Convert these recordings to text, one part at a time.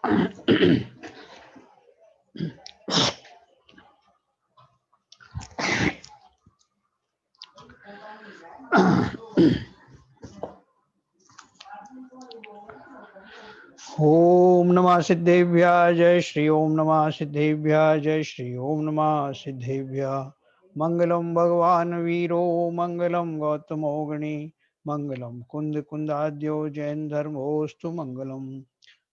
ओम नमः सिद्धेभ्यः जय श्री ओम नमः सिद्धेभ्यः जय श्री ओम नमः सिद्धेभ्यः। मंगलम भगवान वीरो मंगलम गौतमोगणी मंगलम कुंद कुंदाद्यो जैन धर्मोस्तु मंगलम।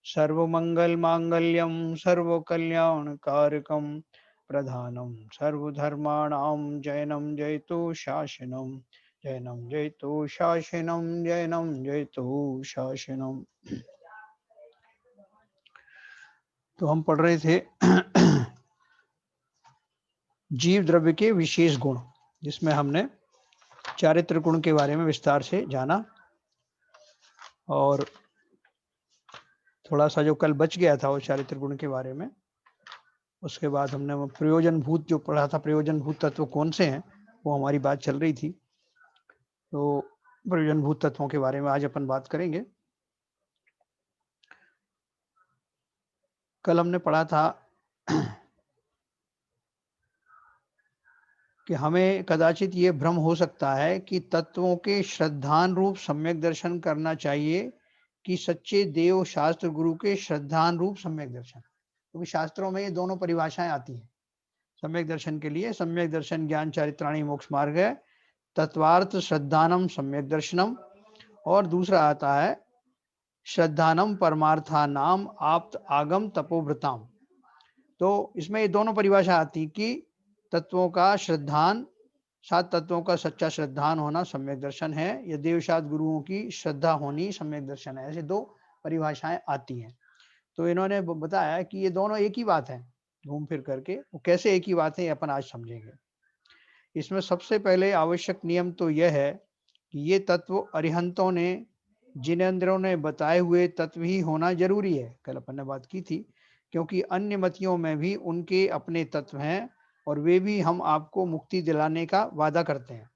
सर्वमंगल मांगल्यम सर्वकल्याणकारकम प्रधानम सर्वधर्माणां जैनम जयतु शासनम जैनम जयतु शासनम जैनम जयतु शासनम। तो हम पढ़ रहे थे जीव द्रव्य के विशेष गुण, जिसमें हमने चारित्र गुण के बारे में विस्तार से जाना और थोड़ा सा जो कल बच गया था वो चारित्र गुण के बारे में, उसके बाद हमने वो प्रयोजन भूत जो पढ़ा था, प्रयोजन भूत तत्व कौन से हैं वो हमारी बात चल रही थी। तो प्रयोजन भूत तत्वों के बारे में आज अपन बात करेंगे। कल हमने पढ़ा था कि हमें कदाचित ये भ्रम हो सकता है कि तत्वों के श्रद्धान रूप सम्यक दर्शन करना चाहिए कि सच्चे देव शास्त्र गुरु के श्रद्धान रूप सम्यक दर्शन, क्योंकि शास्त्रों में ये दोनों परिभाषाएं आती हैं सम्यक दर्शन के लिए। सम्यक दर्शन ज्ञान चारित्राणी मोक्ष मार्ग है, तत्वार्थ श्रद्धानम सम्यक दर्शनम, और दूसरा आता है श्रद्धानम परमार्था नाम आप्त आगम तपोव्रताम। तो इसमें ये दोनों परिभाषा आती कि तत्वों का श्रद्धान, 7 तत्वों का सच्चा श्रद्धान होना सम्यक दर्शन है, या देवशाद गुरुओं की श्रद्धा होनी सम्यक दर्शन है। ऐसे दो परिभाषाएं आती हैं। तो इन्होंने बताया कि ये दोनों एक ही बात है, घूम फिर करके। वो कैसे एक ही बात है ये अपन आज समझेंगे। इसमें सबसे पहले आवश्यक नियम तो यह है कि ये तत्व अरिहंतों ने, जिनेंद्रों ने बताए हुए तत्व ही होना जरूरी है। कल अपन ने बात की थी, क्योंकि अन्य मतियों में भी उनके अपने तत्व हैं और वे भी हम आपको मुक्ति दिलाने का वादा करते हैं,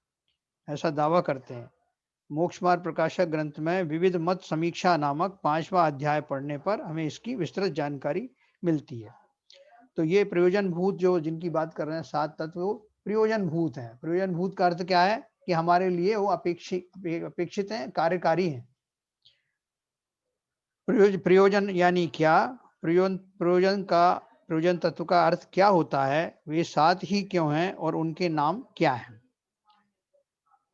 ऐसा दावा करते हैं। मोक्ष मार्ग प्रकाशक ग्रंथ में विविध मत समीक्षा नामक 5वां अध्याय पढ़ने पर हमें इसकी विस्तृत जानकारी मिलती है। तो ये प्रयोजन भूत जो जिनकी बात कर रहे हैं 7 तत्व, प्रयोजन भूत हैं। प्रयोजन भूत का अर्थ क्या है कि हमारे लिए वो अपेक्षित हैं, कार्यकारी हैं। प्रयोजन यानी क्या, प्रयोजन तत्व का अर्थ क्या होता है, वे 7 ही क्यों हैं और उनके नाम क्या हैं।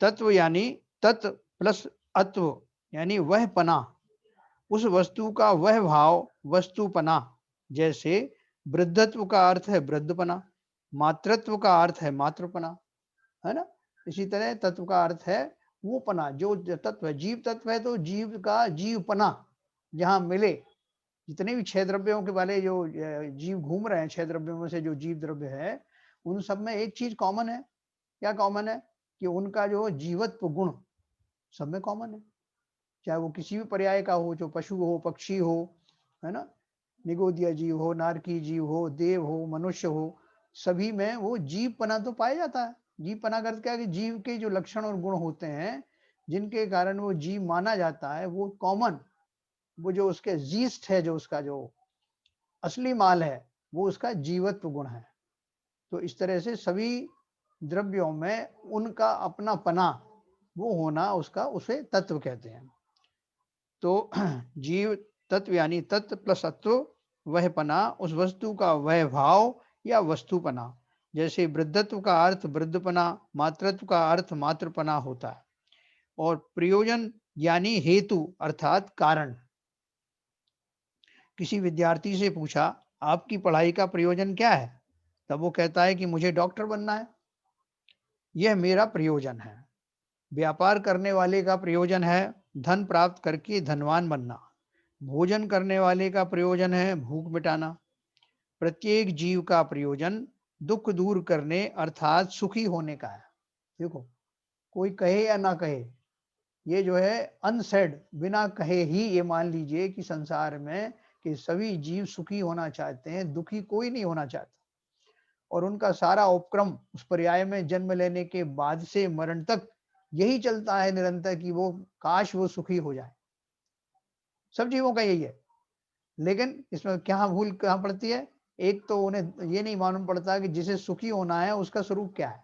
तत्व यानी तत् प्लस अत्व, यानी वह पना, उस वस्तु का वह भाव, वस्तुपना। जैसे वृद्धत्व का अर्थ है वृद्धपना, मातृत्व का अर्थ है मातृपना, है ना। इसी तरह तत्व का अर्थ है वो पना जो तत्व है। जीव तत्व है तो जीव का जीवपना जहां मिले। जितने भी 6 द्रव्यों के वाले जो जीव घूम रहे हैं, 6 द्रव्यों में से जो जीव द्रव्य है, उन सब में एक चीज कॉमन है। क्या कॉमन है कि उनका जो जीवत्व गुण सब में कॉमन है। चाहे वो किसी भी पर्याय का हो, जो पशु हो, पक्षी हो, है ना, निगोदिया जीव हो, नारकी जीव हो, देव हो, मनुष्य हो, सभी में वो जीवपना तो पाया जाता है। जीवपना का अर्थ क्या है कि जीव के जो लक्षण और गुण होते हैं जिनके कारण वो जीव माना जाता है, वो कॉमन, वो जो उसके जीस्ट है, जो उसका जो असली माल है, वो उसका जीवत्व गुण है। तो इस तरह से सभी द्रव्यों में उनका अपना पना वो होना, उसका उसे तत्व कहते हैं। तो जीव तत्व यानी तत्व प्लस अत्व, वह पना, उस वस्तु का वह भाव या वस्तुपना। जैसे वृद्धत्व का अर्थ वृद्धपना, मातृत्व का अर्थ मातृपना होता है। और प्रयोजन यानी हेतु अर्थात कारण। किसी विद्यार्थी से पूछा आपकी पढ़ाई का प्रयोजन क्या है, तब वो कहता है कि मुझे डॉक्टर बनना है, यह मेरा प्रयोजन है। व्यापार करने वाले का प्रयोजन है धन प्राप्त करके धनवान बनना। भोजन करने वाले का प्रयोजन है भूख मिटाना। प्रत्येक जीव का प्रयोजन दुख दूर करने अर्थात सुखी होने का है। देखो, कोई कहे या ना कहे, ये जो है अनसेड, बिना कहे ही ये मान लीजिए कि संसार में कि सभी जीव सुखी होना चाहते हैं, दुखी कोई नहीं होना चाहता। और उनका सारा उपक्रम उस पर्याय में जन्म लेने के बाद से मरण तक यही चलता है निरंतर कि वो काश वो सुखी हो जाए। सब जीवों का यही है। लेकिन इसमें क्या भूल कहाँ पड़ती है? एक तो उन्हें ये नहीं मालूम पड़ता कि जिसे सुखी होना है उसका स्वरूप क्या है?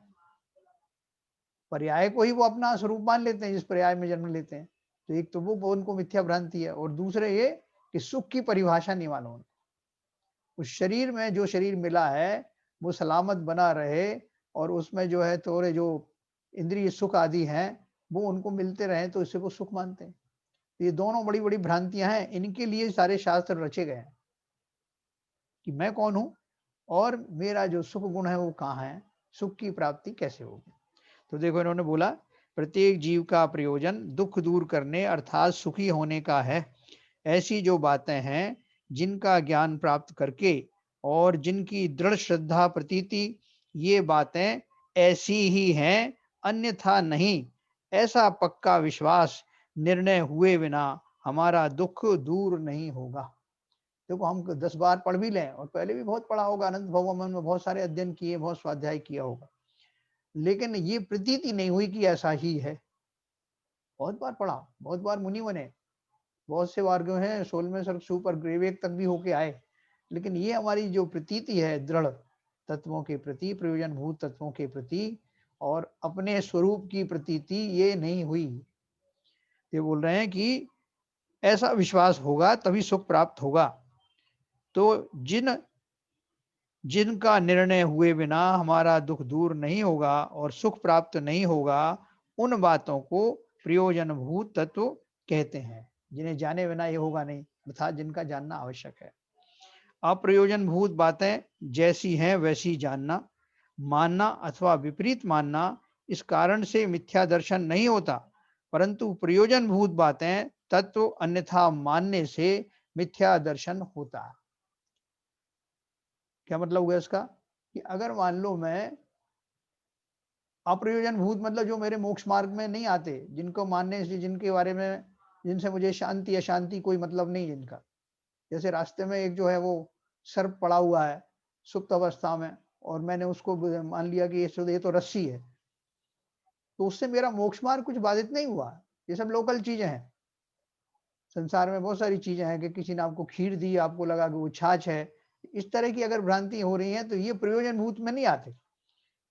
पर्याय को ही वो अपना स्वरूप मान लेते हैं जिस पर्याय में जन्म लेते हैं। तो एक तो वो उनको मिथ्या भ्रांति है और दूसरे ये कि सुख की परिभाषा नहीं मालूम उनको। उस शरीर में जो शरीर मिला है, वो सलामत बना रहे और उसमें जो है थोड़े जो इंद्रिय सुख आदि हैं, वो उनको मिलते रहें तो इसे वो सुख मानते हैं। ये दोनों बड़ी-बड़ी भ्रांतियाँ हैं, इनके लिए सारे शास्त्र रचे गए हैं कि मैं कौन हूँ और मेरा जो सुख गुण है वो कहाँ है, सुख की प्राप्ति कैसे होगी। तो देखो इन्होंने बोला प्रत्येक जीव का प्रयोजन दुख दूर करने अर्थात सुखी होने का है। ऐसी जो बातें हैं जिनका ज्ञान प्राप्त करके और जिनकी दृढ़ श्रद्धा प्रतीति ये बातें ऐसी ही हैं अन्यथा नहीं, ऐसा पक्का विश्वास निर्णय हुए बिना हमारा दुख दूर नहीं होगा। देखो हम 10 बार पढ़ भी लें और पहले भी बहुत पढ़ा होगा, अनंत भगवान में बहुत सारे अध्ययन किए, बहुत स्वाध्याय किया होगा, लेकिन ये प्रतीति नहीं हुई कि ऐसा ही है। बहुत बार पढ़ा, बहुत बार मुनि बने, बहुत से बार जो हैं 16वें सर्ग से ऊपर विवेक तक भी होके आए। लेकिन ये हमारी जो प्रतीति है दृढ़ तत्वों के प्रति, प्रयोजनभूत तत्वों के प्रति और अपने स्वरूप की प्रतीति ये नहीं हुई। ये बोल रहे हैं कि ऐसा विश्वास होगा तभी सुख प्राप्त होगा। तो जिनका निर्णय हुए बिना हमारा दुख दूर नहीं होगा और सुख प्राप्त नहीं होगा, उन बातों को प्रयोजनभूत तत्व कहते हैं। जिन्हें जाने बिना ये होगा नहीं, अर्थात जिनका जानना आवश्यक है। अप्रयोजनभूत बातें जैसी हैं वैसी जानना, मानना अथवा विपरीत मानना इस कारण से मिथ्या दर्शन नहीं होता, परंतु प्रयोजनभूत बातें तत्व अन्यथा मानने से मिथ्या दर्शन होता है। क्या मतलब हुआ इसका? कि अगर मान लो मैं अप्रयोजनभूत मतलब जो मेरे मोक्ष मार्ग में नहीं आते, जिनको मानने से जिनके बारे में जिनसे मुझे शांति अशांति कोई मतलब नहीं जिनका। जैसे रास्ते में एक जो है वो सर्प पड़ा हुआ है सुप्त अवस्था में और मैंने उसको मान लिया कि ये तो रस्सी है, तो उससे मेरा मोक्ष मार्ग कुछ बाधित नहीं हुआ। ये सब लोकल चीजें हैं। संसार में बहुत सारी चीजें हैं कि किसी ने आपको खीर दी, आपको लगा कि वो छाछ है। इस तरह की अगर भ्रांति हो रही है तो ये प्रयोजनभूत में नहीं आते।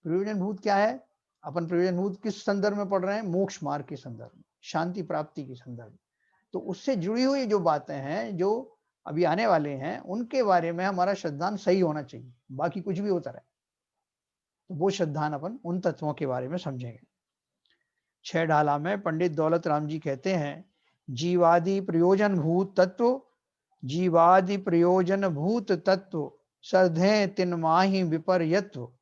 प्रयोजनभूत क्या है? अपन प्रयोजनभूत किस संदर्भ में पढ़ रहे हैं? मोक्ष मार्ग के संदर्भ में, शांति प्राप्ति के संदर्भ में। तो उससे जुड़ी हुई जो बातें हैं, जो अभी आने वाले हैं, उनके बारे में हमारा श्रद्धान सही होना चाहिए। बाकी कुछ भी होता रहे, तो वो श्रद्धान अपन उन तत्वों के बारे में समझेंगे। 6 ढाला में पंडित दौलत राम जी कहते हैं, जीवादि प्रयोजन भूत तत्व, जीवादि प्रयोजन भूत तत्व सरधे तिन माही विपर्यत्व।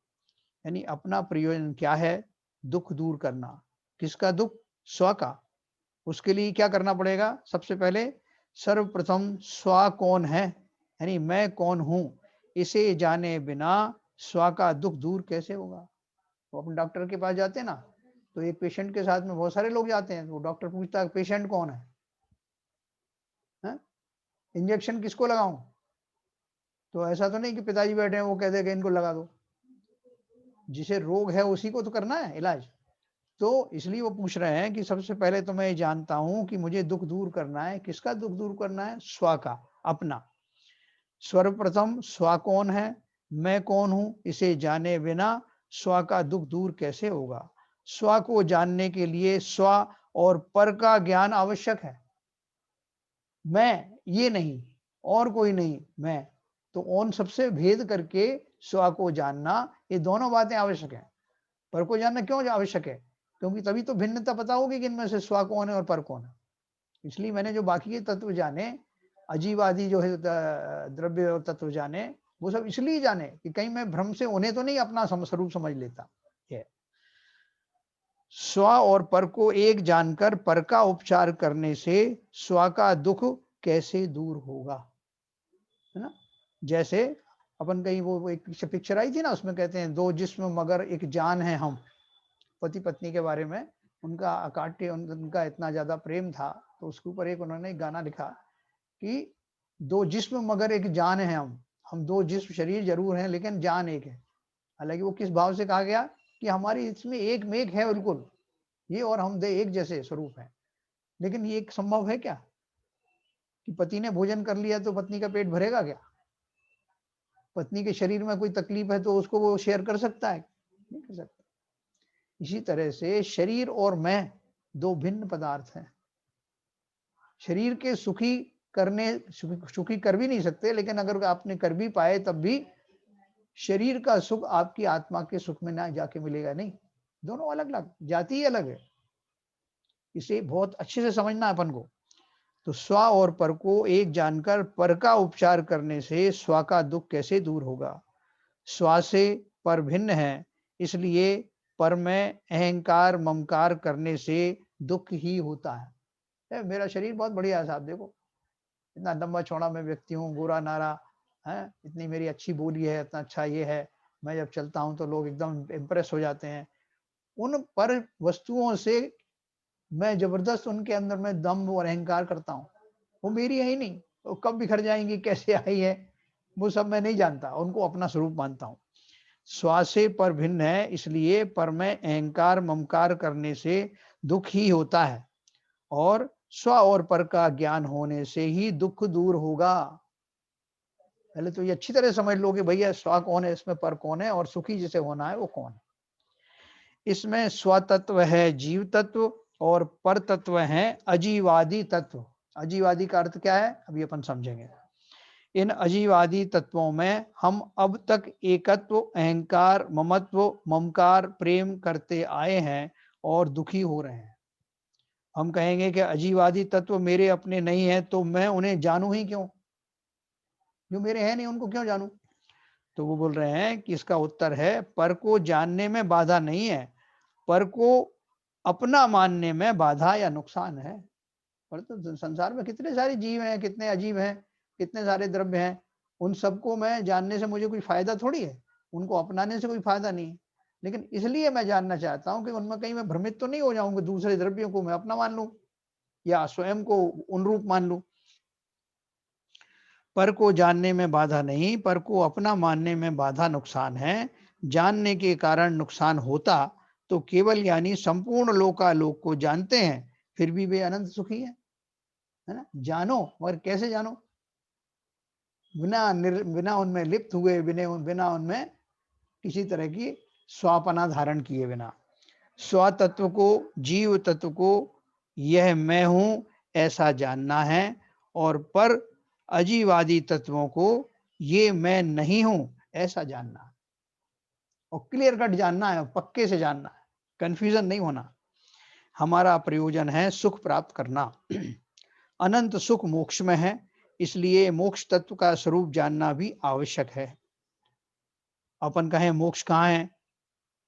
यानी अपना प्रयोजन क्या है? दुख दूर करना। किसका दुख? स्व का। उसके लिए क्या करना पड़ेगा? सबसे पहले सर्वप्रथम स्व कौन है, यानी मैं कौन हूं, इसे जाने बिना स्व का दुख दूर कैसे होगा? तो अपन डॉक्टर के पास जाते हैं ना, तो एक पेशेंट के साथ में बहुत सारे लोग जाते हैं, तो डॉक्टर पूछता है पेशेंट कौन है? इंजेक्शन किसको लगाऊं? तो ऐसा तो नहीं कि पिताजी बैठे हैं वो कहते हैं कि इनको लगा दो। जिसे रोग है उसी को तो करना है इलाज। तो इसलिए वो पूछ रहे हैं कि सबसे पहले तो मैं ये जानता हूं कि मुझे दुख दूर करना है। किसका दुख दूर करना है? स्व का, अपना। सर्वप्रथम स्व कौन है, मैं कौन हूं, इसे जाने बिना स्व का दुख दूर कैसे होगा? स्व को जानने के लिए स्व और पर का ज्ञान आवश्यक है। मैं ये नहीं, और कोई नहीं, मैं। तो उन सबसे भेद करके स्व को जानना, ये दोनों बातें आवश्यक है। पर को जानना क्यों आवश्यक है? क्योंकि तभी तो भिन्नता पता होगी कि इनमें से स्व कौन है और पर कौन है। इसलिए मैंने जो बाकी के तत्व जाने, अजीब आदि जो है द्रव्य और तत्व जाने, वो सब इसलिए जाने कि कहीं मैं भ्रम से उन्हें तो नहीं अपना स्वरूप समझ लेता। ये स्व और पर को एक जानकर पर का उपचार करने से स्व का दुख कैसे दूर होगा, है ना? जैसे अपन कहीं वो एक पिक्चर आई थी ना, उसमें कहते हैं दो जिस्म मगर एक जान है हम। पति पत्नी के बारे में उनका अकाट्य उनका इतना ज्यादा प्रेम था, तो उसके ऊपर एक उन्होंने एक गाना लिखा कि दो जिस्म मगर एक जान है हम दो जिस्म शरीर जरूर हैं लेकिन जान एक है। हालांकि वो किस भाव से कहा गया कि हमारी इसमें एक मेघ है बिल्कुल, ये और हम दे एक जैसे स्वरूप है। लेकिन ये संभव है क्या? कि पति ने भोजन कर लिया तो पत्नी का पेट भरेगा क्या? पत्नी के शरीर में कोई तकलीफ है तो उसको वो शेयर कर सकता है? नहीं कर सकता। इसी तरह से शरीर और मैं दो भिन्न पदार्थ हैं। शरीर के सुखी कर भी नहीं सकते, लेकिन अगर आपने कर भी पाए तब भी शरीर का सुख आपकी आत्मा के सुख में ना जाके मिलेगा नहीं। दोनों अलग-अलग, जाति ही अलग है। इसे बहुत अच्छे से समझना है अपन को। तो स्व और पर को एक जानकर पर का उपचार करने से स्व का दुख कैसे दूर होगा? स्व से पर भिन्न है, इसलिए पर में अहंकार ममकार करने से दुख ही होता है। मेरा शरीर बहुत बढ़िया है साहब, देखो इतना लंबा चौड़ा मैं व्यक्ति हूँ, गोरा नारा है, इतनी मेरी अच्छी बोली है, इतना अच्छा ये है, मैं जब चलता हूँ तो लोग एकदम इम्प्रेस हो जाते हैं। उन पर वस्तुओं से मैं जबरदस्त उनके अंदर में दम्भ और अहंकार करता हूँ। वो मेरी है ही नहीं, वो कब बिखर जाएंगी, कैसे आई है, वो सब मैं नहीं जानता, उनको अपना स्वरूप मानता हूँ। स्व से पर भिन्न है, इसलिए पर में अहंकार ममकार करने से दुख ही होता है, और स्व और पर का ज्ञान होने से ही दुख दूर होगा। पहले तो ये अच्छी तरह समझ लो कि भैया स्व कौन है, इसमें पर कौन है, और सुखी जिसे होना है वो कौन है। इसमें स्व तत्व है जीव तत्व, और पर तत्व है अजीवादी तत्व। अजीवादी का अर्थ क्या है, अभी अपन समझेंगे। इन अजीवादी तत्वों में हम अब तक एकत्व, अहंकार, ममत्व, ममकार, प्रेम करते आए हैं और दुखी हो रहे हैं। हम कहेंगे कि अजीवादी तत्व मेरे अपने नहीं है, तो मैं उन्हें जानूं ही क्यों? जो मेरे हैं नहीं उनको क्यों जानूं? तो वो बोल रहे हैं कि इसका उत्तर है, पर को जानने में बाधा नहीं है, पर को अपना मानने में बाधा या नुकसान है। पर तो संसार में कितने सारे जीव हैं, कितने अजीब हैं, कितने सारे द्रव्य हैं, उन सबको मैं जानने से मुझे कोई फायदा थोड़ी है, उनको अपनाने से कोई फायदा नहीं है। लेकिन इसलिए मैं जानना चाहता हूं कि उनमें कहीं मैं भ्रमित तो नहीं हो जाऊंगा, दूसरे द्रव्यों को मैं अपना मान लूं या स्वयं को उन रूप मान लूं। पर को जानने में बाधा नहीं, पर को अपना मानने में बाधा नुकसान है। जानने के कारण नुकसान होता तो केवल यानी संपूर्ण लोकालोक को जानते हैं, फिर भी वे अनंत सुखी है ना? जानो, मगर कैसे जानो? बिना उनमें लिप्त हुए, बिना उनमें किसी तरह की स्वापना धारण किए बिना। स्व तत्व को, जीव तत्व को यह मैं हूं ऐसा जानना है, और पर अजीवादी तत्वों को ये मैं नहीं हूं ऐसा जानना है। और क्लियर कट जानना है, पक्के से जानना है, कंफ्यूजन नहीं होना। हमारा प्रयोजन है सुख प्राप्त करना। अनंत सुख मोक्ष में है, इसलिए मोक्ष तत्व का स्वरूप जानना भी आवश्यक है। अपन कहें मोक्ष कहाँ है,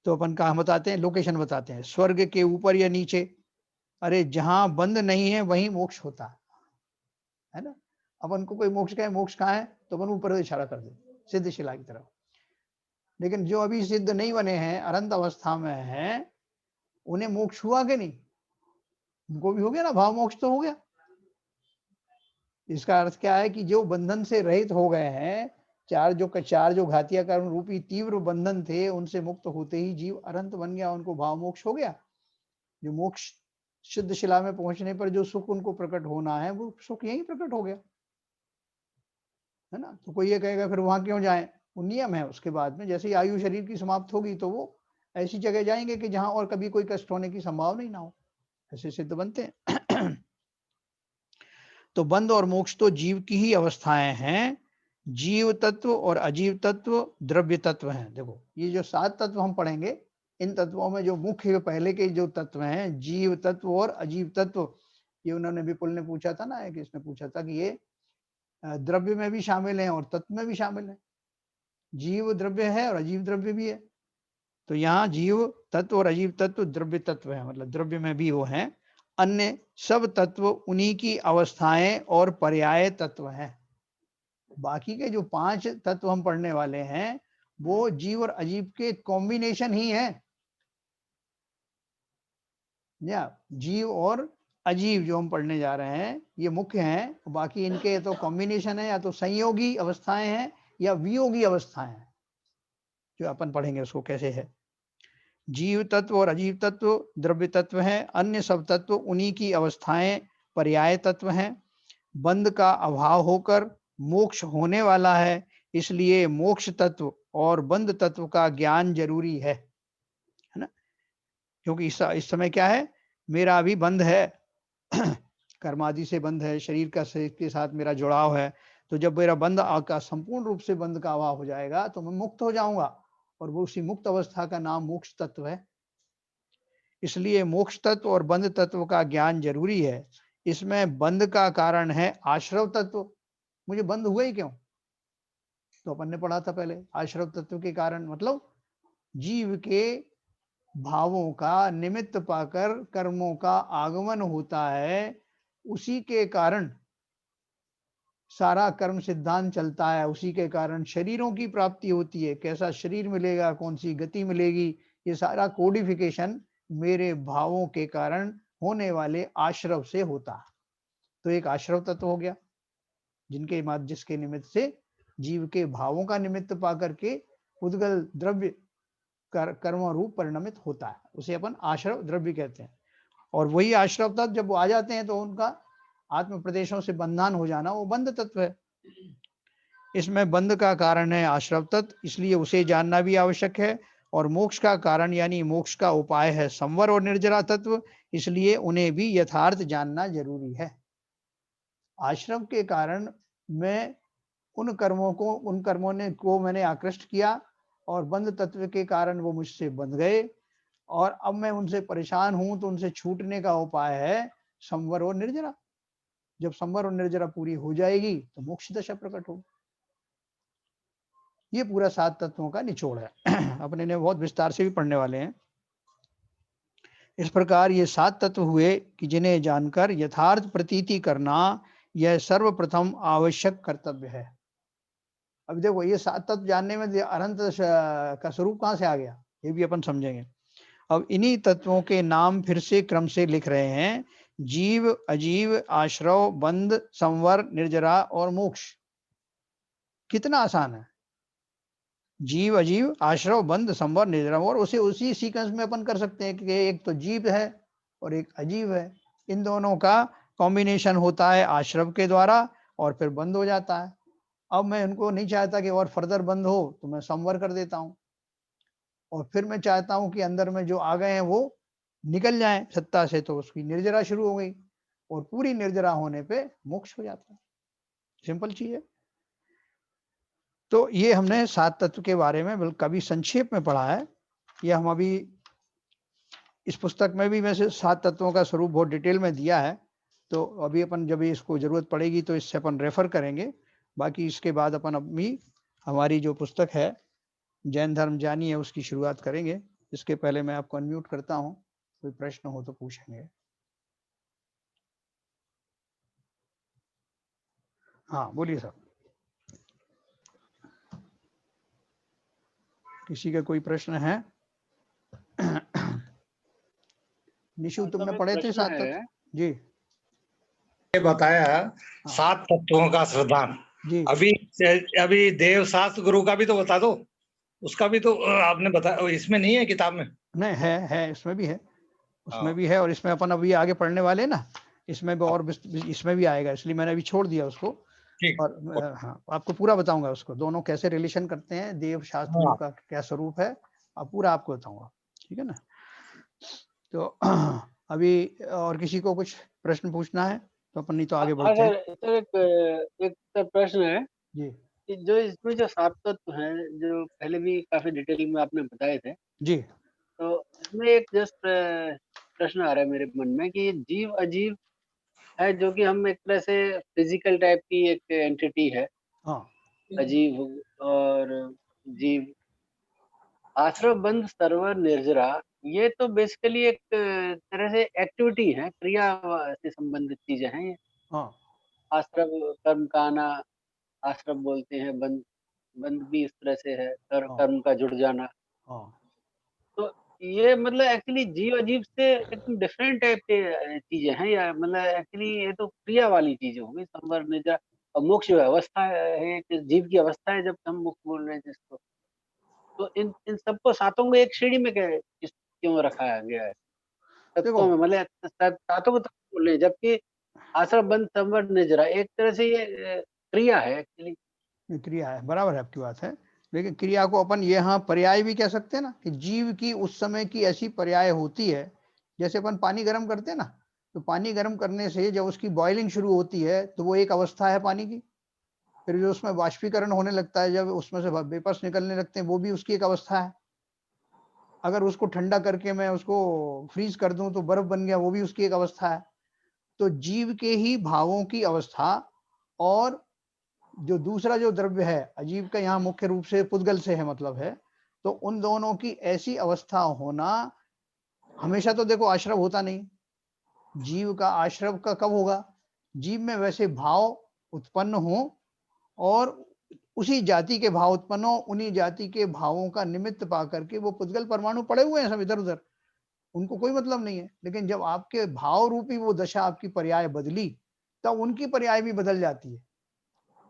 तो अपन कहाँ बताते हैं, लोकेशन बताते हैं, स्वर्ग के ऊपर या नीचे। अरे जहां बंद नहीं है वहीं मोक्ष होता है ना? अपन को कोई मोक्ष कहे, मोक्ष कहाँ है, तो अपन ऊपर इशारा कर दे, सिद्ध शिला की तरफ। लेकिन जो अभी सिद्ध नहीं बने हैं, अनंत अवस्था में हैं, उन्हें मोक्ष हुआ कि नहीं? उनको भी हो गया ना, भाव मोक्ष तो हो गया। इसका अर्थ क्या है कि जो बंधन से रहित हो गए हैं, चार जो घातिया कर्म रूपी तीव्र बंधन थे, उनसे मुक्त होते ही जीव अनंत बन गया, उनको भाव मोक्ष हो गया। जो मोक्ष शुद्ध शिला में पहुंचने पर जो सुख उनको प्रकट होना है, वो सुख यही प्रकट हो गया है ना? तो कोई ये कहेगा फिर वहां क्यों जाएं? वो नियम है, उसके बाद में जैसे ही आयु शरीर की समाप्त होगी तो वो ऐसी जगह जाएंगे कि जहां और कभी कोई कष्ट होने की संभावना ही ना हो। ऐसे सिद्ध बनते हैं। तो बंध और मोक्ष तो जीव की ही अवस्थाएं हैं। जीव तत्व और अजीव तत्व द्रव्य तत्व हैं। देखो ये जो 7 तत्व हम पढ़ेंगे, इन तत्वों में जो मुख्य पहले के जो तत्व हैं, जीव तत्व और अजीव तत्व, ये उन्होंने विपुल ने पूछा था ना, कि इसने पूछा था कि ये द्रव्य में भी शामिल है और तत्व में भी शामिल है। जीव द्रव्य है और अजीव द्रव्य भी है। तो यहाँ जीव तत्व और अजीव तत्व द्रव्य तत्व है, मतलब द्रव्य में भी वो है। अन्य सब तत्व उन्हीं की अवस्थाएं और पर्याय तत्व हैं। बाकी के जो 5 तत्व हम पढ़ने वाले हैं, वो जीव और अजीव के कॉम्बिनेशन ही है। या जीव और अजीव जो हम पढ़ने जा रहे हैं, ये मुख्य हैं। बाकी इनके तो कॉम्बिनेशन है, या तो संयोगी अवस्थाएं हैं या वियोगी अवस्थाएं हैं। जो अपन पढ़ेंगे उसको कैसे है। जीव तत्व और अजीव तत्व द्रव्य तत्व हैं। अन्य सब तत्व उन्हीं की अवस्थाएं पर्याय तत्व हैं। बंध का अभाव होकर मोक्ष होने वाला है, इसलिए मोक्ष तत्व और बंध तत्व का ज्ञान जरूरी है ना? क्योंकि इस समय क्या है, मेरा अभी बंध है कर्मादि से बंध है, शरीर का शरीर के साथ मेरा जुड़ाव है। तो जब मेरा बंध का संपूर्ण रूप से बंध का अभाव हो जाएगा तो मैं मुक्त हो जाऊंगा, और वो उसी मुक्त अवस्था का नाम मोक्ष तत्व है। इसलिए मोक्ष तत्व और बंध तत्व का ज्ञान जरूरी है। इसमें बंध का कारण है आश्रव तत्व। मुझे बंध हुआ ही क्यों? तो अपन ने पढ़ा था पहले, आश्रव तत्व के कारण मतलब जीव के भावों का निमित्त पाकर कर्मों का आगमन होता है, उसी के कारण सारा कर्म सिद्धांत चलता है, उसी के कारण शरीरों की प्राप्ति होती है। कैसा शरीर मिलेगा, कौन सी गति मिलेगी, ये सारा कोडिफिकेशन मेरे भावों के कारण होने वाले आश्रव से होता है। तो एक आश्रव तत्व हो गया, जिसके निमित्त से जीव के भावों का निमित्त पा करके उद्गल द्रव्य कर्म रूप परिणमित होता है, उसे अपन आश्रव द्रव्य कहते हैं। और वही आश्रव तत्व जब वो आ जाते हैं तो उनका आत्म प्रदेशों से बंधन हो जाना, वो बंध तत्व है। इसमें बंध का कारण है आश्रव तत्व, इसलिए उसे जानना भी आवश्यक है। और मोक्ष का कारण यानी मोक्ष का उपाय है संवर और निर्जरा तत्व, इसलिए उन्हें भी यथार्थ जानना जरूरी है। आश्रम के कारण मैं उन कर्मों ने को मैंने आकृष्ट किया, और बंध तत्व के कारण वो मुझसे बंध गए, और अब मैं उनसे परेशान हूं, तो उनसे छूटने का उपाय है संवर और निर्जरा। जब संवर और निर्जरा पूरी हो जाएगी तो मोक्ष दशा प्रकट होगी। ये पूरा 7 तत्वों का निचोड़ है अपने ने बहुत विस्तार से भी पढ़ने वाले हैं। इस प्रकार ये 7 तत्व हुए कि जिन्हें जानकर यथार्थ प्रतीति करना यह सर्वप्रथम आवश्यक कर्तव्य है। अब देखो ये 7 तत्व जानने में अनंत का स्वरूप कहाँ से आ गया, ये भी अपन समझेंगे। अब इन्हीं तत्वों के नाम फिर से क्रम से लिख रहे हैं, जीव, अजीव, आश्रव, बंध, संवर, निर्जरा और मोक्ष। कितना आसान है, जीव, अजीव, आश्रव, बंध, संवर, निर्जरा, और उसे उसी सीक्वेंस में अपन कर सकते हैं कि एक तो जीव है और एक अजीव है, इन दोनों का कॉम्बिनेशन होता है आश्रव के द्वारा, और फिर बंद हो जाता है। अब मैं उनको नहीं चाहता कि और फर्दर बंद हो, तो मैं संवर कर देता हूँ, और फिर मैं चाहता हूँ कि अंदर में जो आ गए हैं वो निकल जाए सत्ता से, तो उसकी निर्जरा शुरू हो गई, और पूरी निर्जरा होने पे मोक्ष हो जाता है। सिंपल चीज है। तो ये हमने 7 तत्व के बारे में कभी संक्षेप में पढ़ा है। ये हम अभी इस पुस्तक में भी वैसे 7 तत्वों का स्वरूप बहुत डिटेल में दिया है, तो अभी अपन जब इसको जरूरत पड़ेगी तो इससे अपन रेफर करेंगे। बाकी इसके बाद अपन अभी हमारी जो पुस्तक है जैन धर्म जानिए उसकी शुरुआत करेंगे। इसके पहले मैं आपको अनम्यूट करता हूँ, कोई प्रश्न हो तो पूछेंगे। हाँ बोलिए सर, किसी का कोई प्रश्न है? निशु तुमने पढ़े थे 7 तत्व जी? ये बताया 7 तत्वों का श्रद्धान जी अभी देव शास्त्र गुरु का भी तो बता दो, उसका भी तो आपने बताया, इसमें नहीं है किताब में? नहीं है इसमें भी है, उसमें भी है, और इसमें अपन अभी आगे पढ़ने वाले ना, इसमें भी और इसमें भी आएगा, इसलिए मैंने अभी छोड़ दिया उसको। और हाँ आपको पूरा बताऊंगा उसको, दोनों कैसे रिलेशन करते हैं, देव शास्त्र गुरु का क्या स्वरूप है, अब पूरा आपको बताऊंगा, ठीक है ना। तो अभी और किसी को कुछ प्रश्न पूछना है तो अपन नहीं तो आगे बढ़ते हैं। एक प्रश्न है जी कि जो इसमें जो 7 तत्व हैं, जो पहले भी काफी डिटेल में आपने बताए थे, जी तो इसमें एक जस्ट प्रश्न आ रहा है मेरे मन में कि जीव अजीव है, जो कि हम एक तरह से फिजिकल टाइप की एक एंटिटी है, हाँ अजीव और जीव। आश्रव, बंध, सर्वर, निर्जरा, ये तो बेसिकली एक तरह से एक्टिविटी है, क्रिया से संबंधित चीजें हैं ये। हाँ आश्रव कर्म का आना, आश्रव बोलते हैं, बंध बंध भी इस तरह से है, हाँ कर्म का जुड़ जाना। हाँ तो ये मतलब एक्चुअली जीव अजीव से एकदम डिफरेंट टाइप के चीजें हैं, या मतलब एक्चुअली ये तो क्रिया वाली चीजें हो गई, संवर, निद्रा और मोक्ष अवस्था है, एक जीव की अवस्था है जब हम मुक्त बोल रहे हैं जिसको। तो इन इन सबको सातों को एक श्रेणी में क्यों रखा गया है? देखो तत्वों में मतलब सातों को तत्व बोल रहे हैं, जबकि आश्रम बंद संवर निजरा, एक तरह से ये क्रिया है एक्चुअली। ये क्रिया है, बराबर है आपकी बात है, लेकिन क्रिया को अपन यहाँ पर्याय भी कह सकते हैं ना, कि जीव की उस समय की ऐसी पर्याय होती है, जैसे अपन पानी गर्म करते हैं ना, तो पानी गर्म करने से जब उसकी बॉइलिंग शुरू होती है तो वो एक अवस्था है पानी की, फिर जो उसमें वाष्पीकरण होने लगता है, जब उसमें से वेपर्स निकलने लगते हैं, वो भी उसकी एक अवस्था है। अगर उसको ठंडा करके मैं उसको फ्रीज कर दूं तो बर्फ बन गया, वो भी उसकी एक अवस्था है। तो जीव के ही भावों की अवस्था और जो दूसरा जो द्रव्य है अजीव का, यहाँ मुख्य रूप से पुद्गल से है मतलब है, तो उन दोनों की ऐसी अवस्था होना, हमेशा तो देखो आश्रव होता नहीं, जीव का आश्रव का कब होगा, जीव में वैसे भाव उत्पन्न हो और उसी जाति के भाव उत्पन्न हो, उन्हीं जाति के भावों का निमित्त पा करके वो पुद्गल परमाणु पड़े हुए हैं सब इधर उधर, उनको कोई मतलब नहीं है। लेकिन जब आपके भाव रूपी वो दशा आपकी पर्याय बदली, तब उनकी पर्याय भी बदल जाती है।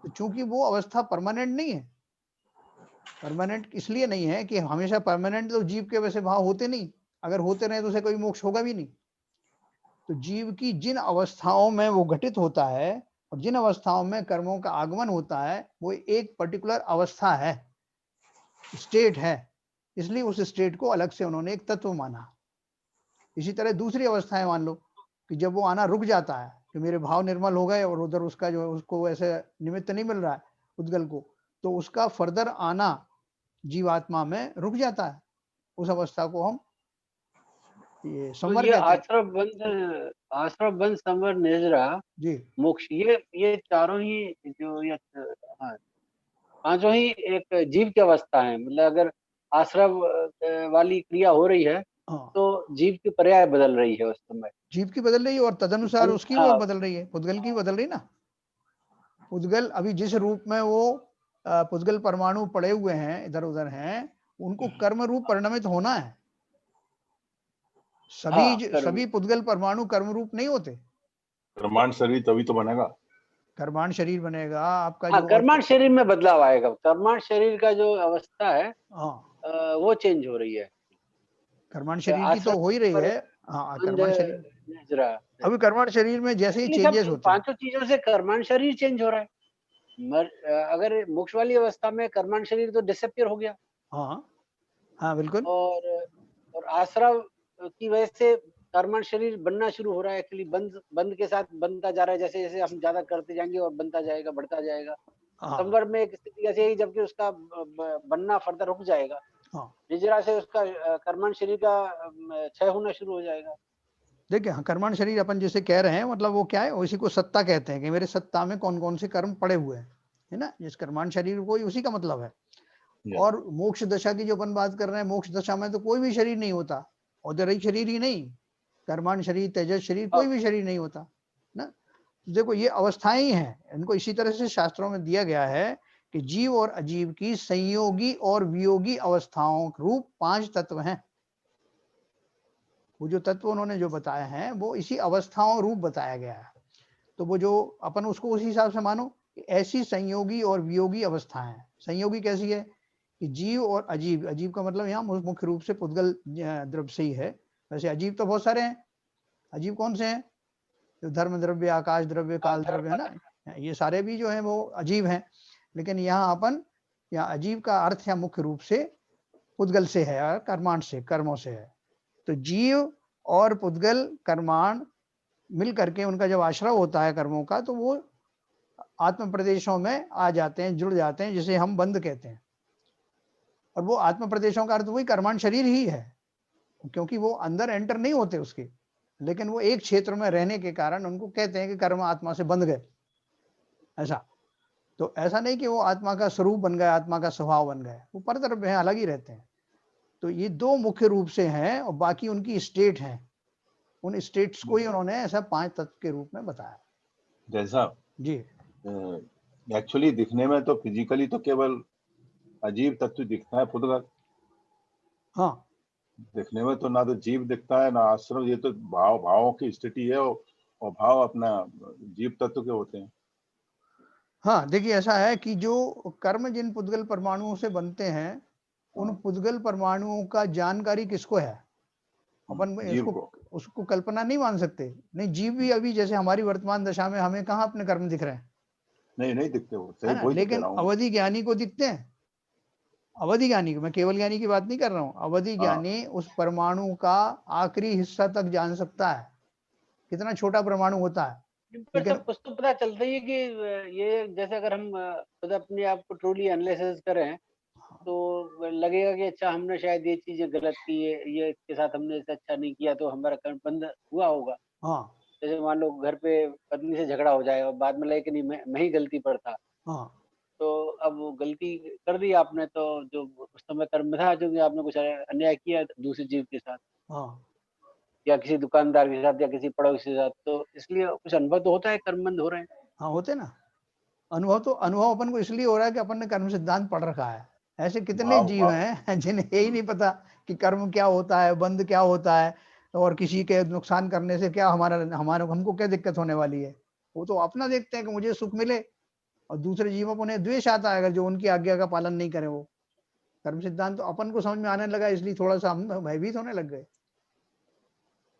तो चूंकि वो अवस्था परमानेंट नहीं है, परमानेंट इसलिए नहीं है कि हमेशा परमानेंट तो जीव के वैसे भाव होते नहीं, अगर होते रहे तो उसे कोई मोक्ष होगा भी नहीं। तो जीव की जिन अवस्थाओं में वो घटित होता है और जिन अवस्थाओं में कर्मों का आगमन होता है, वो एक पर्टिकुलर अवस्था है, स्टेट है, इसलिए उस स्टेट को अलग से उन्होंने एक तत्व माना। इसी तरह दूसरी अवस्थाएं मान लो कि जब वो आना रुक जाता है, कि मेरे भाव निर्मल हो गए और उधर उसका जो उसको ऐसे निमित्त नहीं मिल रहा है उद्गल को, तो उसका फर्दर आना जीवात्मा में रुक जाता है, उस अवस्था को हम ये तो संवर ये कहते हैं। आश्रम बंद संवर निजरा जी मोक्ष, ये चारों ही जो ये हाँ, पांचों ही एक जीव की अवस्था है। मतलब अगर आश्रव वाली क्रिया हो रही है हाँ, तो जीव की पर्याय बदल रही है उस समय। जीव की बदल रही है और तदनुसार बंद, उसकी वो हाँ, बदल रही है, पुद्गल की बदल रही ना। पुद्गल अभी जिस रूप में वो पुद्गल परमाणु पड़े हुए हैं इधर उधर हैं, उनको कर्म रूप परिणमित होना है। हाँ, कर्म। सभी पुद्गल परमाणु कर्म रूप नहीं होते। ब्रह्मांड शरीर तभी तो बनेगा। कर्माण शरीर बनेगा आपका हाँ, जो कर्मांड शरीर में बदलाव आएगा। कर्मांड शरीर का जो अवस्था है हाँ, वो चेंज हो रही है। कर्माण शरीर की तो आश्रम हो ही रही पर है। हाँ, बंद कर्माण शरीर, निजरा, अभी कर्माण शरीर में जैसे ही एक्चुअली सब चेंजेस इन होते हैं। पांचों चीजों से कर्मांड शरीर चेंज हो रहा है। अगर मोक्ष वाली अवस्था में कर्मांड शरीर तो डिसअपियर हो गया, हाँ हाँ बिल्कुल। और आश्रव की वजह से कर्मण शरीर बनना शुरू हो रहा है। एक्चुअली बंद बंद के साथ बनता जा रहा है, जैसे जैसे हम ज्यादा करते जाएंगे और बनता जाएगा, बढ़ता जाएगा। हाँ संवर में एक स्थिति ऐसी है जबकि उसका बनना फर्दर रुक जाएगा। हाँ, निजरा से उसका कर्मण शरीर का क्षय होना शुरू हो जाएगा। देखिए हाँ, कर्माण शरीर अपन जैसे कह रहे हैं, मतलब वो क्या है, उसी को सत्ता कहते हैं, कि मेरे सत्ता में कौन कौन से कर्म पड़े हुए हैं, है ना, जिस कर्माण शरीर को उसी का मतलब है। और मोक्ष दशा की जो अपन बात कर रहे हैं, मोक्ष दशा में तो कोई भी शरीर नहीं होता, औदरिक शरीर ही नहीं, कर्माण शरीर, तेजस शरीर, कोई भी शरीर नहीं होता ना। देखो ये अवस्थाएं ही हैं, इनको इसी तरह से शास्त्रों में दिया गया है कि जीव और अजीव की संयोगी और वियोगी अवस्थाओं रूप 5 तत्व हैं। वो जो तत्व उन्होंने जो बताए हैं वो इसी अवस्थाओं रूप बताया गया है। तो वो जो अपन उसको उसी हिसाब से मानो कि ऐसी संयोगी और वियोगी अवस्थाएं हैं। संयोगी कैसी है कि जीव और अजीव, अजीव का मतलब यहाँ मुख्य रूप से पुद्गल द्रव्य से ही है। वैसे अजीव तो बहुत सारे हैं, अजीव कौन से हैं, जो धर्म द्रव्य, आकाश द्रव्य, काल द्रव्य है ना, ये सारे भी जो है वो अजीव हैं। लेकिन यहाँ अपन यहाँ अजीव का अर्थ या मुख्य रूप से पुद्गल से है, कर्मांड से, कर्मों से है। तो जीव और पुद्गल कर्माण मिल करके उनका जब आश्रय होता है कर्मों का, तो वो आत्म प्रदेशों में आ जाते हैं, जुड़ जाते हैं, जिसे हम बंध कहते हैं। और वो आत्म प्रदेशों का अर्थ वही कर्माण शरीर ही है, क्योंकि वो अंदर एंटर नहीं होते उसके, लेकिन वो एक क्षेत्र में रहने के कारण उनको कहते हैं कि कर्म आत्मा से बंध गए। ऐसा तो ऐसा नहीं कि वो आत्मा का स्वरूप बन गए, आत्मा का स्वभाव बन गए, वो पर तरफ है, अलग ही रहते हैं। तो ये दो मुख्य रूप से हैं और बाकी उनकी स्टेट हैं। उन स्टेट्स को ही उन्होंने ऐसा 5 तत्व के रूप में बताया। जैसा जी एक्चुअली दिखने में तो फिजिकली तो केवल अजीब तत्व दिखता है पुद्गल। हाँ, दिखने में तो ना तो जीव दिखता है ना आश्रम, ये तो भावों की स्थिति है, और भाव अपना जीव तत्व के होते हैं। हाँ, देखिए ऐसा है कि जो कर्म जिन पुद्गल परमाणुओं से बनते हैं, उन पुद्गल परमाणुओं का जानकारी किसको है, अपन जीव इसको को। उसको कल्पना नहीं मान सकते। नहीं, जीव भी अभी जैसे हमारी वर्तमान दशा में हमें कहाँ अपने कर्म दिख रहे हैं, नहीं दिखते वो, है सही ना, वही तो कह लेकिन रहा हूँ। अवधि ज्ञानी को दिखते हैं। अवधि ज्ञानी को, मैं केवल ज्ञानी की बात नहीं कर रहा हूँ, अवधि हाँ। ज्ञानी उस परमाणु का आखिरी हिस्सा तक जान सकता है, कितना छोटा परमाणु होता है। पर लेकिन सब कुछ तो पता चलता ही है कि ये जैसे अगर हम खुद अपने आप को ट्रूली एनालिसिस करें तो लगेगा कि अच्छा हमने शायद ये चीजें गलत की है, ये इसके साथ हमने इसे अच्छा नहीं किया तो हमारा कर्म बंद हुआ होगा। हाँ जैसे मान लो घर पे पत्नी से झगड़ा हो जाए और बाद में लगे कि नहीं मैं ही गलती पर था, हाँ तो अब वो गलती कर दी आपने, तो जो उस समय कर्म में था जो आपने कुछ अन्याय किया दूसरे जीव के साथ हाँ या किसी दुकानदार के साथ या किसी पड़ोसी के साथ, तो इसलिए कुछ अनुभव तो होता है कर्म बंद हो रहे हैं। हाँ, होते ना। अनुभव अपन को इसलिए हो रहा है कि अपन ने कर्म सिद्धांत पढ़ रखा है। ऐसे कितने भाव जीव भाव हैं जिन्हें यही नहीं पता कि कर्म क्या होता है, बंध क्या होता है, और किसी के नुकसान करने से क्या हमारा हमारा हमको क्या दिक्कत होने वाली है। वो तो अपना देखते हैं कि मुझे सुख मिले, और दूसरे जीवों को उन्हें द्वेष आता है अगर जो उनकी आज्ञा का पालन नहीं करे। वो कर्म सिद्धांत तो अपन को समझ में आने लगा, इसलिए थोड़ा सा हम भयभीत होने लग गए।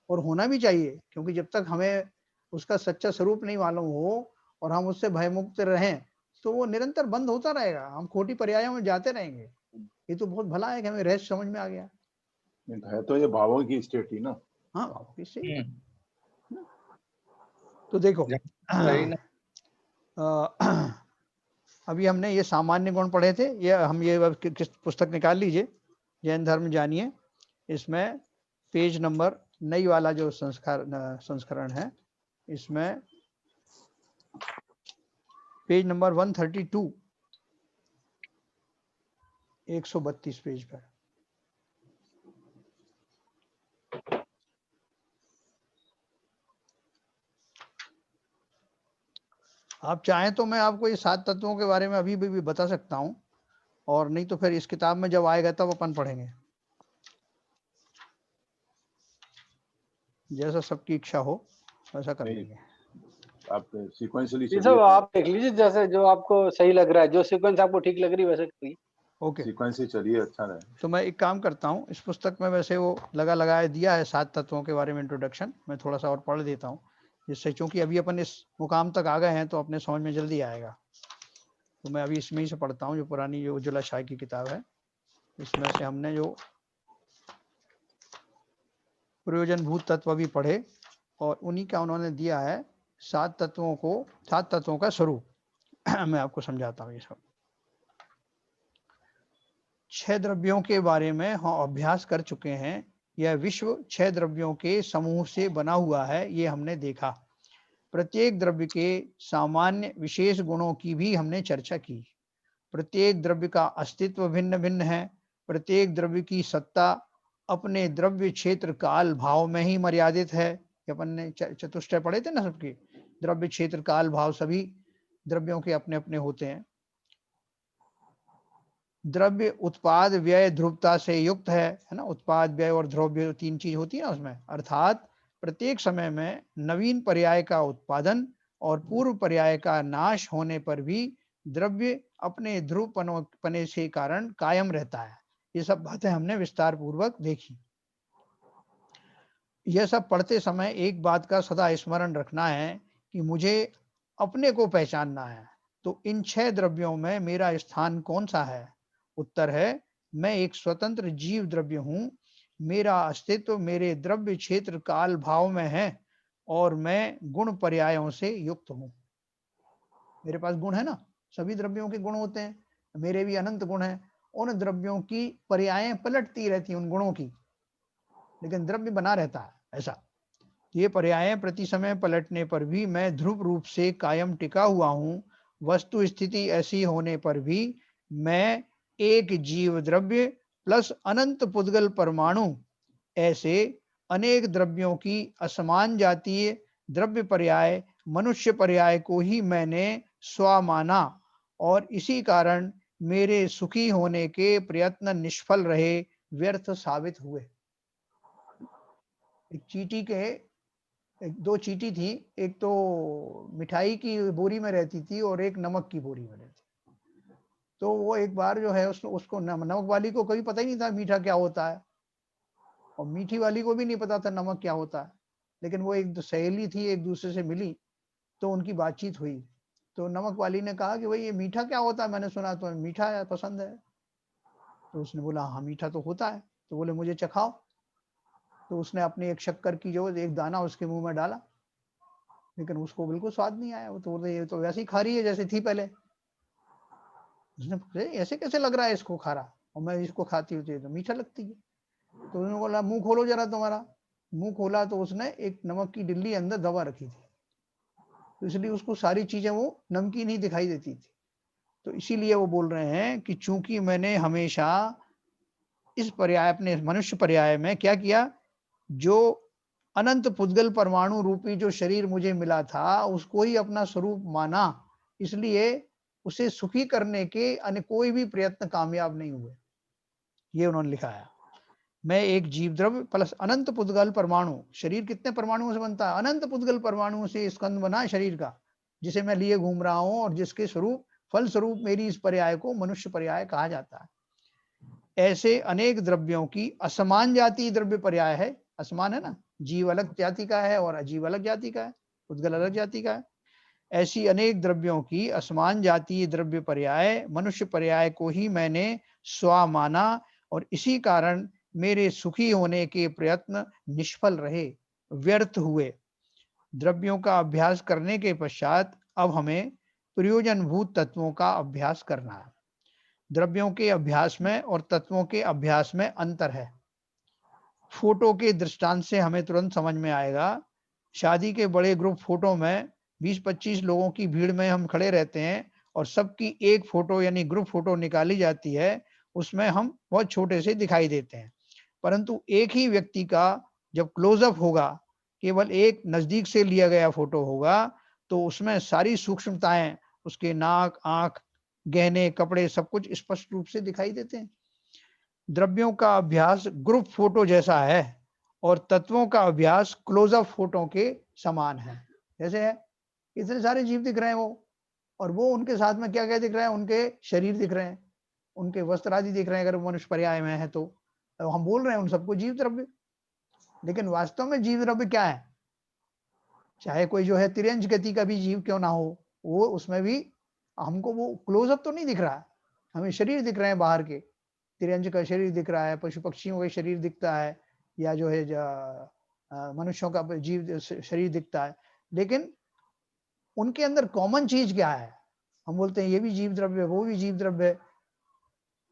और होना भी चाहिए, क्योंकि जब तक हमें उसका सच्चा स्वरूप नहीं मालूम हो और हम उससे भयमुक्त रहें तो वो निरंतर बंद होता रहेगा, हम खोटी पर्यायों में जाते रहेंगे। ये तो बहुत भला है कि हमें रहस्य समझ में आ गया। है तो ये भावों की स्टेट ही ना। हाँ बाबू इससे ही। हम्म, तो देखो वही ना। अभी हमने ये सामान्य गुण पढ़े थे, ये हम ये किस पुस्तक निकाल लीजिए, जैन धर्म जानिए, इसमें पेज नंबर नई वाला जो संस्करण है, इसमें पेज नंबर 132, 132 पेज पर। आप चाहें तो मैं आपको ये 7 तत्वों के बारे में अभी भी बता सकता हूं, और नहीं तो फिर इस किताब में जब आएगा तब अपन पढ़ेंगे, जैसा सबकी इच्छा हो वैसा कर नहीं, लेंगे। आप सीक्वेंशियली ये चलिए सब तो आप देख लीजिए जैसे जो आपको सही लग रहा है, जो सीक्वेंस आपको ठीक लग रही है वैसे करिए। ओके, सीक्वेंशियली चलिए, अच्छा रहे। तो मैं एक काम करता हूँ, इस पुस्तक में वैसे वो लगाया दिया है 7 तत्वों के बारे में इंट्रोडक्शन, मैं थोड़ा सा और पढ़ देता हूँ, जिससे चूंकि अभी अपन इस मुकाम तक आ गए हैं तो अपने समझ में जल्दी आएगा। तो मैं अभी इसमें ही से पढ़ता हूँ, जो पुरानी जो उज्ज्वला शाह की किताब है, इसमें से हमने जो प्रयोजनभूत तत्व भी पढ़े, और उन्हीं का उन्होंने दिया है 7 तत्वों का स्वरूप। मैं आपको समझाता हूँ। ये सब 6 द्रव्यों के बारे में हम अभ्यास कर चुके हैं। यह विश्व 6 द्रव्यों के समूह से बना हुआ है, ये हमने देखा। प्रत्येक द्रव्य के सामान्य विशेष गुणों की भी हमने चर्चा की। प्रत्येक द्रव्य का अस्तित्व भिन्न भिन्न है। प्रत्येक द्रव्य की सत्ता अपने द्रव्य क्षेत्र काल भाव में ही मर्यादित है। अपन ने चतुष्टय पढ़े थे ना सबके, द्रव्य क्षेत्र काल भाव सभी द्रव्यों के अपने अपने होते हैं। द्रव्य उत्पाद व्यय ध्रुवता से युक्त है ना, उत्पाद व्यय और द्रव्य 3 चीज होती है ना उसमें, अर्थात प्रत्येक समय में नवीन पर्याय का उत्पादन और पूर्व पर्याय का नाश होने पर भी द्रव्य अपने ध्रुव पने से कारण कायम रहता है। ये सब बातें हमने विस्तार पूर्वक देखी। यह सब पढ़ते समय एक बात का सदा स्मरण रखना है कि मुझे अपने को पहचानना है। तो इन 6 द्रव्यों में मेरा स्थान कौन सा है? उत्तर है, मैं एक स्वतंत्र जीव द्रव्य हूँ। मेरा अस्तित्व मेरे द्रव्य क्षेत्र काल भाव में है, और मैं गुण पर्यायों से युक्त हूँ। मेरे पास गुण है ना, सभी द्रव्यों के गुण होते हैं, मेरे भी अनंत गुण हैं। उन द्रव्यों की पर्यायें पलटती रहती हैं उन गुणों की, लेकिन द्रव्य बना रहता है। ऐसा ये पर्यायें प्रति समय पलटने पर भी मैं ध्रुव रूप से कायम टिका हुआ हूँ। वस्तु स्थिति ऐसी होने पर भी मैं एक जीव द्रव्य प्लस अनंत पुद्गल परमाणु, ऐसे अनेक द्रव्यों की असमान जातीय द्रव्य पर्याय मनुष्य पर्याय को ही मैंने स्व माना, और इसी कारण मेरे सुखी होने के प्रयत्न निष्फल रहे, व्यर्थ साबित हुए। एक चींटी के दो चींटी थी, एक तो मिठाई की बोरी में रहती थी और एक नमक की बोरी में रहती। तो वो एक बार जो है उसको नमक वाली को कभी पता ही नहीं था मीठा क्या होता है। और मीठी वाली को भी नहीं पता था नमक क्या होता है, लेकिन वो एक सहेली थी, एक दूसरे से मिली तो उनकी बातचीत हुई। तो नमक वाली ने कहा कि भाई ये मीठा क्या होता है, मैंने सुना तुम्हें मीठा है पसंद है। तो उसने बोला हाँ मीठा तो होता है। तो बोले मुझे चखाओ। तो उसने अपनी एक शक्कर की जो एक दाना उसके मुंह में डाला, लेकिन उसको बिल्कुल स्वाद नहीं आया। वो तो बोले ये तो वैसे ही खा रही है जैसे थी पहले। उसने पूछा ऐसे कैसे लग रहा है इसको खारा, और मैं इसको खाती हूँ तो मीठा लगती है। तो उन्होंने बोला मुंह खोलो जरा तुम्हारा। मुंह खोला तो उसने एक नमक की डिल्ली अंदर दबा रखी थी, तो इसलिए उसको सारी चीजें वो नमकीन ही दिखाई देती थी। तो इसीलिए वो बोल रहे हैं कि चूंकि मैंने हमेशा इस पर्याय अपने मनुष्य पर्याय में क्या किया, जो अनंत पुद्गल परमाणु रूपी जो शरीर मुझे मिला था उसको ही अपना स्वरूप माना, इसलिए उसे सुखी करने के अन्य कोई भी प्रयत्न कामयाब नहीं हुए। ये उन्होंने लिखा है। मैं एक जीव द्रव्य प्लस अनंत पुद्गल परमाणु, शरीर कितने परमाणुओं से बनता है, अनंत पुद्गल परमाणुओं से स्कंद बना है शरीर का, जिसे मैं लिए घूम रहा हूं और जिसके स्वरूप फल स्वरूप मेरी इस पर्याय को मनुष्य पर्याय कहा जाता है। ऐसे अनेक द्रव्यों की असमान जाति द्रव्य पर्याय है। असमान है ना, जीव अलग जाति का है और अजीव अलग जाति का है, पुद्गल अलग जाति का है। ऐसी अनेक द्रव्यों की असमान जातीय द्रव्य पर्याय मनुष्य पर्याय को ही मैंने स्व माना, और इसी कारण मेरे सुखी होने के प्रयत्न निष्फल रहे, व्यर्थ हुए। द्रव्यों का अभ्यास करने के पश्चात अब हमें प्रयोजनभूत तत्वों का अभ्यास करना है। द्रव्यों के अभ्यास में और तत्वों के अभ्यास में अंतर है। फोटो के दृष्टांत से हमें तुरंत समझ में आएगा। शादी के बड़े ग्रुप फोटो में 20-25 लोगों की भीड़ में हम खड़े रहते हैं और सबकी एक फोटो यानी ग्रुप फोटो निकाली जाती है, उसमें हम बहुत छोटे से दिखाई देते हैं। परंतु एक ही व्यक्ति का जब क्लोजअप होगा, केवल एक नजदीक से लिया गया फोटो होगा, तो उसमें सारी सूक्ष्मताएं, उसके नाक, आंख, गहने, कपड़े सब कुछ स्पष्ट रूप से दिखाई देते हैं। द्रव्यों का अभ्यास ग्रुप फोटो जैसा है और तत्वों का अभ्यास क्लोजअप फोटो के समान है। जैसे है इतने सारे जीव दिख रहे हैं वो, और वो उनके साथ में क्या क्या दिख रहा है, उनके शरीर दिख रहे हैं, उनके वस्त्र आदि दिख रहे हैं अगर मनुष्य पर्याय में है तो हम बोल रहे हैं उन सबको जीव द्रव्य। लेकिन वास्तव में जीव द्रव्य क्या है, चाहे कोई जो है तिर्यंच गति का भी जीव क्यों ना हो, वो उसमें भी हमको वो क्लोजअप तो नहीं दिख रहा है, हमें शरीर दिख रहे हैं बाहर के, तिरंज का शरीर दिख रहा है, पशु पक्षियों का शरीर दिखता है, या जो है मनुष्यों का जीव शरीर दिखता है, लेकिन उनके अंदर कॉमन चीज क्या है, हम बोलते हैं ये भी जीव द्रव्य है, वो भी जीव द्रव्य है,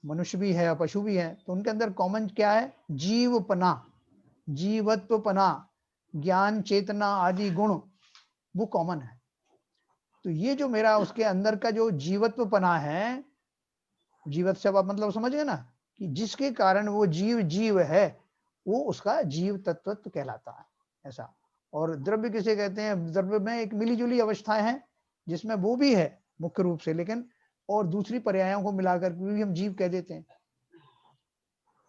मनुष्य भी है पशु भी है, तो उनके अंदर कॉमन क्या है, जीवपना, जीवत्वपना, ज्ञान चेतना आदि गुण वो कॉमन है। तो ये जो मेरा उसके अंदर का जो जीवत्वपना है, जीवत से आप मतलब समझ गए ना, कि जिसके कारण वो जीव है, वो उसका जीव तत्व कहलाता है ऐसा। और द्रव्य किसे कहते हैं, द्रव्य में एक मिलीजुली अवस्थाएं हैं जिसमें वो भी है मुख्य रूप से, लेकिन और दूसरी पर्यायों को मिलाकर भी हम जीव कह देते हैं,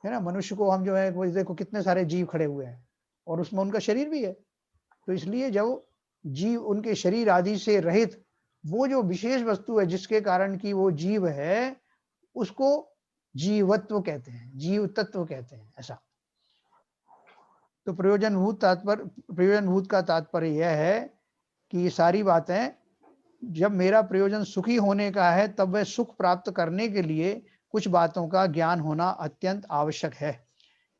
है ना। मनुष्य को हम जो है वो देखो कितने सारे जीव खड़े हुए हैं और उसमें उनका शरीर भी है, तो इसलिए जब जीव उनके शरीर आदि से रहित वो जो विशेष वस्तु है जिसके कारण की वो जीव है, उसको जीवत्व कहते हैं, जीव तत्व कहते हैं ऐसा। तो प्रयोजनभूत का तात्पर्य यह है कि ये सारी बातें, जब मेरा प्रयोजन सुखी होने का है तब वह सुख प्राप्त करने के लिए कुछ बातों का ज्ञान होना अत्यंत आवश्यक है।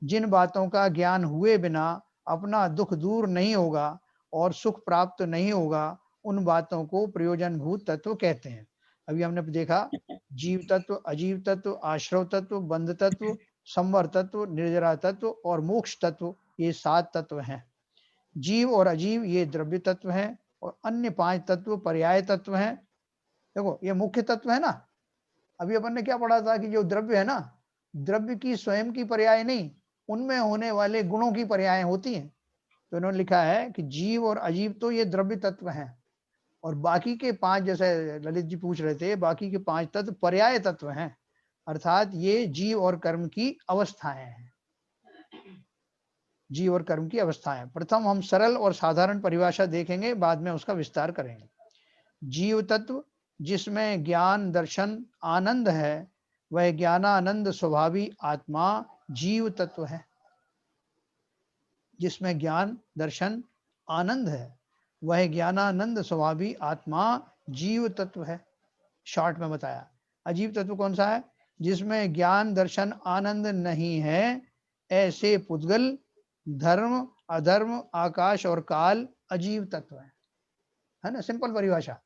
जिन बातों का ज्ञान हुए बिना अपना दुख दूर नहीं होगा और सुख प्राप्त नहीं होगा, उन बातों को प्रयोजनभूत तत्व कहते हैं। अभी हमने देखा जीव तत्व, अजीव तत्व, आश्रव तत्व, बंध तत्व, संवर तत्व, निर्जरा तत्व और मोक्ष तत्व, ये 7 तत्व हैं। जीव और अजीव ये द्रव्य तत्व हैं और अन्य 5 तत्व पर्याय तत्व हैं। देखो ये मुख्य तत्व है ना, अभी अपन ने क्या पढ़ा था कि जो द्रव्य है ना, द्रव्य की स्वयं की पर्याय नहीं, उनमें होने वाले गुणों की पर्याय होती हैं। तो इन्होंने लिखा है कि जीव और अजीव तो ये द्रव्य तत्व हैं, और बाकी के 5, जैसे ललित जी पूछ रहे थे, बाकी के 5 तत्व पर्याय तत्व हैं, अर्थात ये जीव और कर्म की अवस्थाएं हैं। जीव और कर्म की अवस्थाएं, प्रथम हम सरल और साधारण परिभाषा देखेंगे, बाद में उसका विस्तार करेंगे। जीव तत्व जिसमें ज्ञान दर्शन आनंद है, वह ज्ञानानंद स्वभावी आत्मा जीव तत्व है। जिसमें ज्ञान दर्शन आनंद है, वह ज्ञानानंद स्वभावी आत्मा जीव तत्व है। शॉर्ट में बताया, अजीव तत्व कौन सा है? जिसमें ज्ञान दर्शन आनंद नहीं है, ऐसे पुद्गल धर्म अधर्म आकाश और काल अजीव तत्व है ना। सिंपल परिभाषा,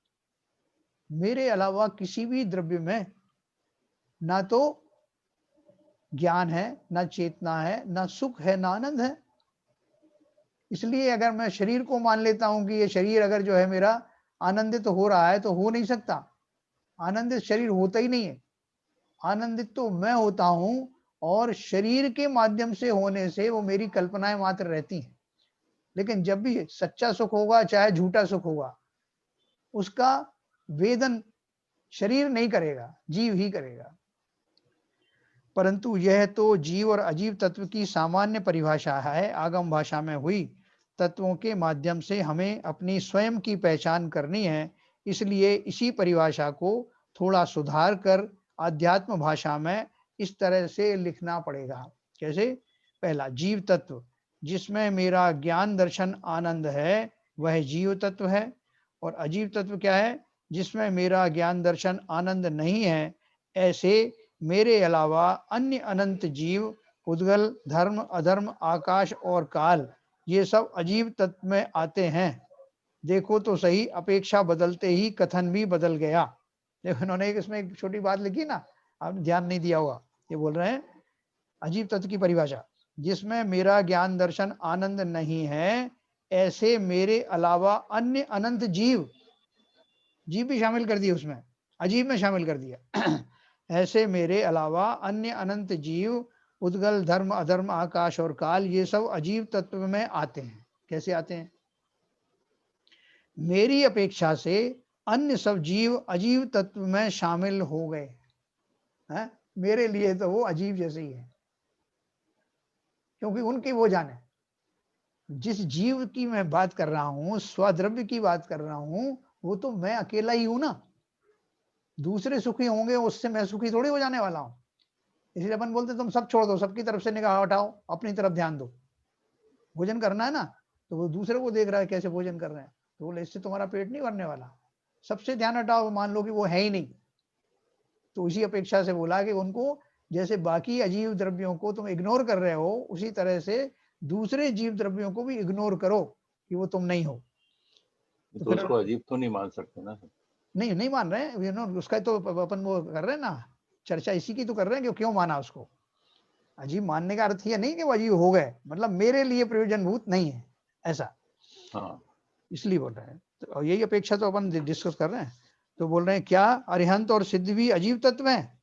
मेरे अलावा किसी भी द्रव्य में ना तो ज्ञान है, ना चेतना है, ना सुख है, ना आनंद है। इसलिए अगर मैं शरीर को मान लेता हूं कि ये शरीर अगर जो है मेरा आनंदित तो हो रहा है, तो हो नहीं सकता। आनंदित शरीर होता ही नहीं है। आनंदित तो मैं होता हूं, और शरीर के माध्यम से होने से वो मेरी कल्पनाएं मात्र रहती हैं। लेकिन जब भी सच्चा सुख होगा, चाहे झूठा सुख होगा, उसका वेदन शरीर नहीं करेगा, जीव ही करेगा। परंतु यह तो जीव और अजीव तत्व की सामान्य परिभाषा है। आगम भाषा में हुई तत्वों के माध्यम से हमें अपनी स्वयं की पहचान करनी है। इसलिए इसी परिभाषा को थोड़ा सुधार कर आध्यात्म भाषा में इस तरह से लिखना पड़ेगा। कैसे? पहला, जीव तत्व जिसमें मेरा ज्ञान दर्शन आनंद है, वह जीव तत्व है। और अजीव तत्व क्या है? जिसमें मेरा ज्ञान दर्शन आनंद नहीं है, ऐसे मेरे अलावा अन्य अनंत जीव, उद्गल, धर्म अधर्म आकाश और काल, ये सब अजीव तत्व में आते हैं। देखो तो सही, अपेक्षा बदलते ही कथन भी बदल गया। देखो, इन्होंने इसमें एक छोटी बात लिखी ना, आपने ध्यान नहीं दिया होगा। ये बोल रहे हैं अजीव तत्व की परिभाषा, जिसमें मेरा ज्ञान दर्शन आनंद नहीं है, ऐसे मेरे अलावा अन्य अनंत जीव, जीव भी शामिल कर दिए उसमें, अजीब में शामिल कर दिया। ऐसे मेरे अलावा अन्य अनंत जीव, उद्गल, धर्म अधर्म आकाश और काल, ये सब अजीव तत्व में आते हैं। कैसे आते हैं? मेरी अपेक्षा से अन्य सब जीव अजीव तत्व में शामिल हो गए हैं। मेरे लिए तो वो अजीब जैसे ही है, क्योंकि उनकी वो जाने। जिस जीव की मैं बात कर रहा हूं, स्वद्रव्य की बात कर रहा हूं, वो तो मैं अकेला ही हूं ना। दूसरे सुखी होंगे, उससे मैं सुखी थोड़ी हो जाने वाला हूं। इसलिए अपन बोलते तुम सब छोड़ दो, सबकी तरफ से निगाह हटाओ, अपनी तरफ ध्यान दो। भोजन करना है ना, तो वो दूसरे को देख रहा है कैसे भोजन कर रहे हैं, तो बोले इससे तुम्हारा पेट नहीं भरने वाला। सबसे ध्यान हटाओ, मान लो कि वो है ही नहीं। तो उसी अपेक्षा से बोला कि उनको, जैसे बाकी अजीव द्रव्यों को तुम इग्नोर कर रहे हो, उसी तरह से दूसरे जीव द्रव्यों को भी इग्नोर करो कि वो तुम नहीं हो। तो उसको अजीब तो नहीं मान सकते ना। नहीं मान रहे हैं, उसका तो अपन वो कर रहे हैं ना, चर्चा इसी की तो कर रहे हैं कि क्यों माना उसको। अजीब मानने का अर्थ ये नहीं कि वो अजीब हो गए, मतलब मेरे लिए प्रयोजनभूत नहीं है, ऐसा। हाँ, इसलिए बोल रहे हैं। तो यही अपेक्षा तो अपन डिस्कस कर रहे हैं। तो बोल रहे हैं क्या अरिहंत और सिद्ध भी अजीब तत्व हैं?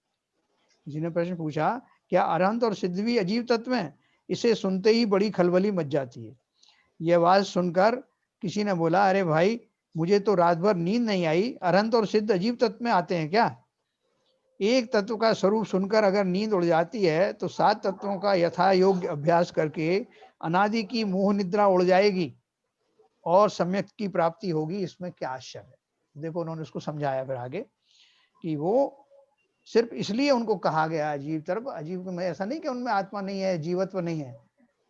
जिन्होंने प्रश्न पूछा क्या अरिहंत और सिद्ध भी अजीब तत्व हैं, इसे सुनते ही बड़ी खलबली मच जाती है। यह आवाज सुनकर किसी ने बोला, अरे भाई मुझे तो रात भर नींद नहीं आई, अरिहंत और सिद्ध अजीब तत्व में आते हैं क्या? एक तत्व का स्वरूप सुनकर अगर नींद उड़ जाती है, तो 7 तत्वों का यथा योग्य अभ्यास करके अनादि की मोह निद्रा उड़ जाएगी और सम्यक की प्राप्ति होगी। इसमें क्या आश्चर्य है? देखो उन्होंने उसको समझाया फिर आगे कि वो सिर्फ इसलिए उनको कहा गया अजीब तत्व। अजीब में ऐसा नहीं कि उनमें आत्मा नहीं है, जीवत्व नहीं है।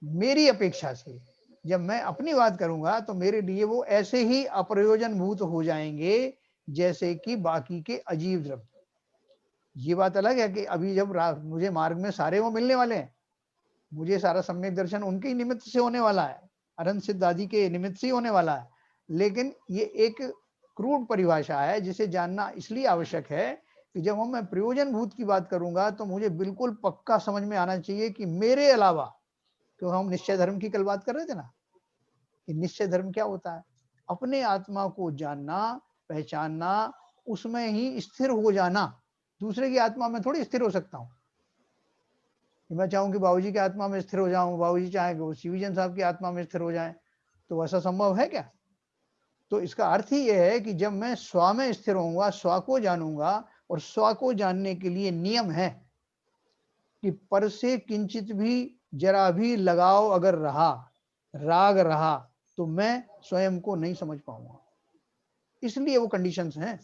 मेरी अपेक्षा से जब मैं अपनी बात करूंगा, तो मेरे लिए वो ऐसे ही अप्रयोजनभूत हो जाएंगे जैसे कि बाकी के अजीब द्रव्य। ये बात अलग है कि अभी जब मुझे मार्ग में सारे वो मिलने वाले हैं, मुझे सारा सम्यक दर्शन उनके ही निमित्त से होने वाला है, अरहंत सिद्ध आदि के निमित्त से ही होने वाला है। लेकिन ये एक क्रूड परिभाषा है, जिसे जानना इसलिए आवश्यक है कि जब हम मैं प्रयोजन भूत की बात करूंगा, तो मुझे बिल्कुल पक्का समझ में आना चाहिए कि मेरे अलावा, क्यों हम निश्चय धर्म की कल बात कर रहे थे ना, कि निश्चय धर्म क्या होता है? अपने आत्मा को जानना, पहचानना, उसमें ही स्थिर हो जाना। दूसरे की आत्मा में थोड़ी स्थिर हो सकता हूँ। मैं चाहूँ कि बाबूजी की आत्मा में स्थिर हो जाऊं, बाबूजी चाहे कि शिवजन साहब की आत्मा में स्थिर हो जाए, तो ऐसा संभव है क्या? तो इसका अर्थ ही यह है कि जब मैं स्व में स्थिर होऊंगा, स्व को जानूंगा, और स्व को जानने के लिए नियम है कि पर से किंचित भी जरा भी लगाव अगर रहा, राग रहा, तो मैं स्वयं को नहीं समझ पाऊंगा। इसलिए वो कंडीशंस हैं।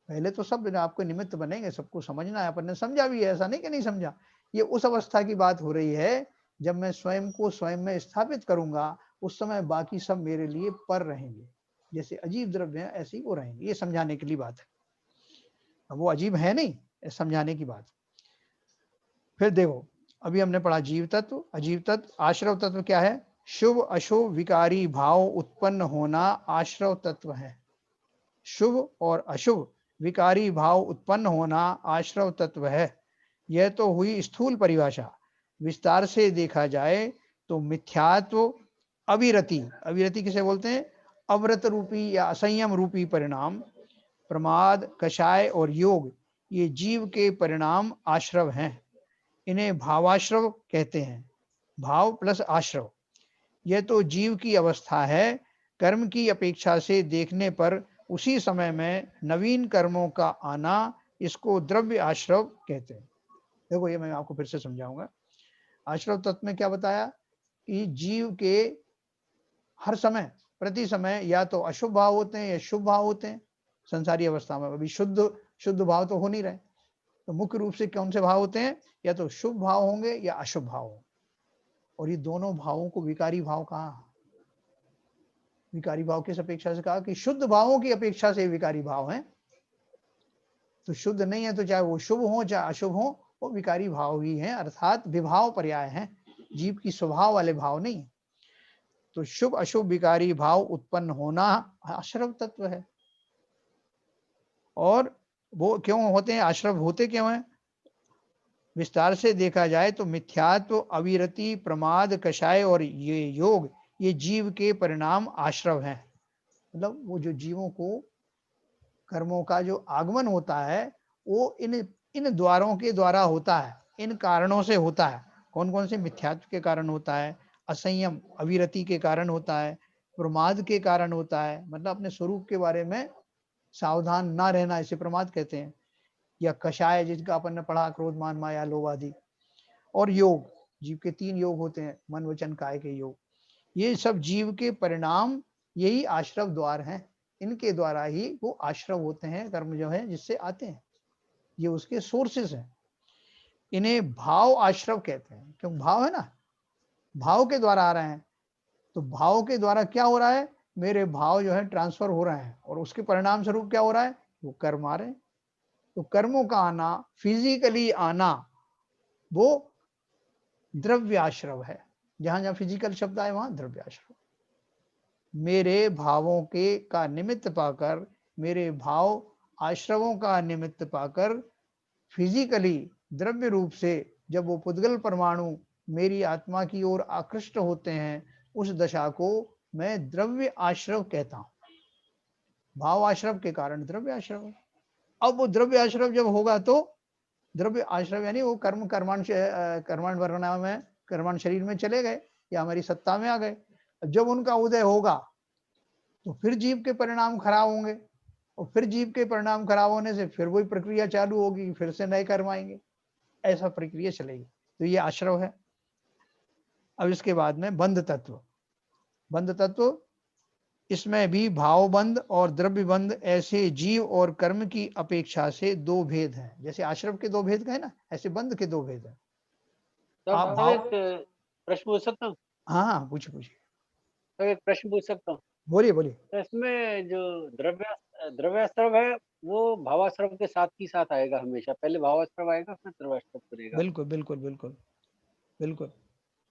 पहले तो सब आपको निमित्त बनेंगे, सबको समझना है। अपन ने समझा भी है, ऐसा नहीं कि नहीं समझा। ये उस अवस्था की बात हो रही है जब मैं स्वयं को स्वयं में स्थापित करूंगा उस समय बाकी सब मेरे लिए पर रहेंगे। जैसे अजीब द्रव्य है ऐसे ही वो रहेंगे। ये समझाने के लिए बात है। अब वो अजीब है नहीं, ये समझाने की बात। फिर देखो, अभी हमने पढ़ा जीव तत्व, अजीव तत्व। आश्रव तत्व क्या है? शुभ अशुभ विकारी भाव उत्पन्न होना आश्रव तत्व है। शुभ और अशुभ विकारी भाव उत्पन्न होना आश्रव तत्व है। यह तो हुई स्थूल परिभाषा। विस्तार से देखा जाए तो मिथ्यात्व, अविरति, अविरति किसे बोलते हैं? अव्रत रूपी या असंयम रूपी परिणाम, प्रमाद, कषाय और योग, ये जीव के परिणाम आश्रव हैं। इन्हें भावाश्रव कहते हैं। भाव प्लस आश्रव, यह तो जीव की अवस्था है। कर्म की अपेक्षा से देखने पर उसी समय में नवीन कर्मों का आना, इसको द्रव्य आश्रव कहते हैं। देखो ये मैं आपको फिर से समझाऊंगा। आश्रव तत्व में क्या बताया कि जीव के हर समय प्रति समय या तो अशुभ भाव होते हैं या शुभ भाव होते हैं। संसारी अवस्था में अभी शुद्ध भाव तो हो नहीं रहे, तो मुख्य रूप से कौन से भाव होते हैं? या तो शुभ भाव होंगे या अशुभ भाव होंगे। और ये दोनों भावों को विकारी भाव कहा। विकारी भाव किस अपेक्षा से कहा? कि शुद्ध भावों की अपेक्षा से विकारी भाव हैं। तो शुद्ध नहीं है तो चाहे वो शुभ हो चाहे अशुभ हो, वो विकारी भाव ही हैं, अर्थात विभाव पर्याय हैं, जीव की स्वभाव वाले भाव नहीं। तो शुभ अशुभ विकारी भाव उत्पन्न होना आश्रव तत्व है। और वो क्यों होते हैं? आश्रव होते क्यों हैं? विस्तार से देखा जाए तो मिथ्यात्व, अविरति, प्रमाद, कषाय और ये योग, ये जीव के परिणाम आश्रव हैं। मतलब वो जो जीवों को कर्मों का जो आगमन होता है वो इन द्वारों के द्वारा होता है, इन कारणों से होता है। कौन कौन से? मिथ्यात्व के कारण होता है, असंयम अविरति के कारण होता है, प्रमाद के कारण होता है, मतलब अपने स्वरूप के बारे में सावधान ना रहना, इसे प्रमाद कहते हैं। या कषाय जिसका अपन ने पढ़ा, क्रोध मान माया लोभ आदि। और योग, जीव के 3 योग होते हैं, मन वचन काय के योग। ये सब जीव के परिणाम, यही आश्रव द्वार हैं। इनके द्वारा ही वो आश्रव होते हैं, कर्म जो है जिससे आते हैं, ये उसके सोर्सेस हैं। इन्हें भाव आश्रव कहते हैं, क्योंकि भाव है ना, भाव के द्वारा आ रहे हैं। तो भाव के द्वारा क्या हो रहा है? मेरे भाव जो है ट्रांसफर हो रहे हैं, और उसके परिणाम स्वरूप क्या हो रहा है? वो कर्म आ रहे हैं। तो कर्मों का आना, फिजिकली आना, वो द्रव्य आश्रव है। जहां जहां फिजिकल शब्द आए वहां द्रव्य आश्रव। मेरे भावों के का निमित्त पाकर, मेरे भाव आश्रवों का निमित्त पाकर फिजिकली द्रव्य रूप से जब वो पुद्गल परमाणु मेरी आत्मा की ओर आकृष्ट होते हैं, उस दशा को मैं द्रव्य आश्रव कहता हूं। भाव आश्रव के कारण द्रव्य आश्रव। अब वो द्रव्य आश्रव जब होगा तो द्रव्य आश्रव यानी वो कर्माण वर्णा में, कर्माण शरीर में चले गए या हमारी सत्ता में आ गए। जब उनका उदय होगा तो फिर जीव के परिणाम खराब होंगे, और फिर जीव के परिणाम खराब होने से फिर वही प्रक्रिया चालू होगी, फिर से नए कर्म आएंगे, ऐसा प्रक्रिया चलेगी। तो ये आश्रव है। अब इसके बाद में बंध तत्व। बंध तत्व, इसमें भी भाव बंध और द्रव्य बंध, ऐसे जीव और कर्म की अपेक्षा से 2 भेद हैं। जैसे आश्रव के 2 भेद कहे ना, ऐसे बंध के 2 भेद हैं। आप तो भाव, एक प्रश्न पूछ सकता हूँ? हाँ पूछिए। तो एक प्रश्न पूछ सकता हूँ? बोलिए। तो इसमें जो द्रव्याश्रव है वो भावाश्रव के साथ ही साथ आएगा हमेशा? पहले भावाश्रव आएगा फिर द्रव्याश्रव करेगा? बिल्कुल।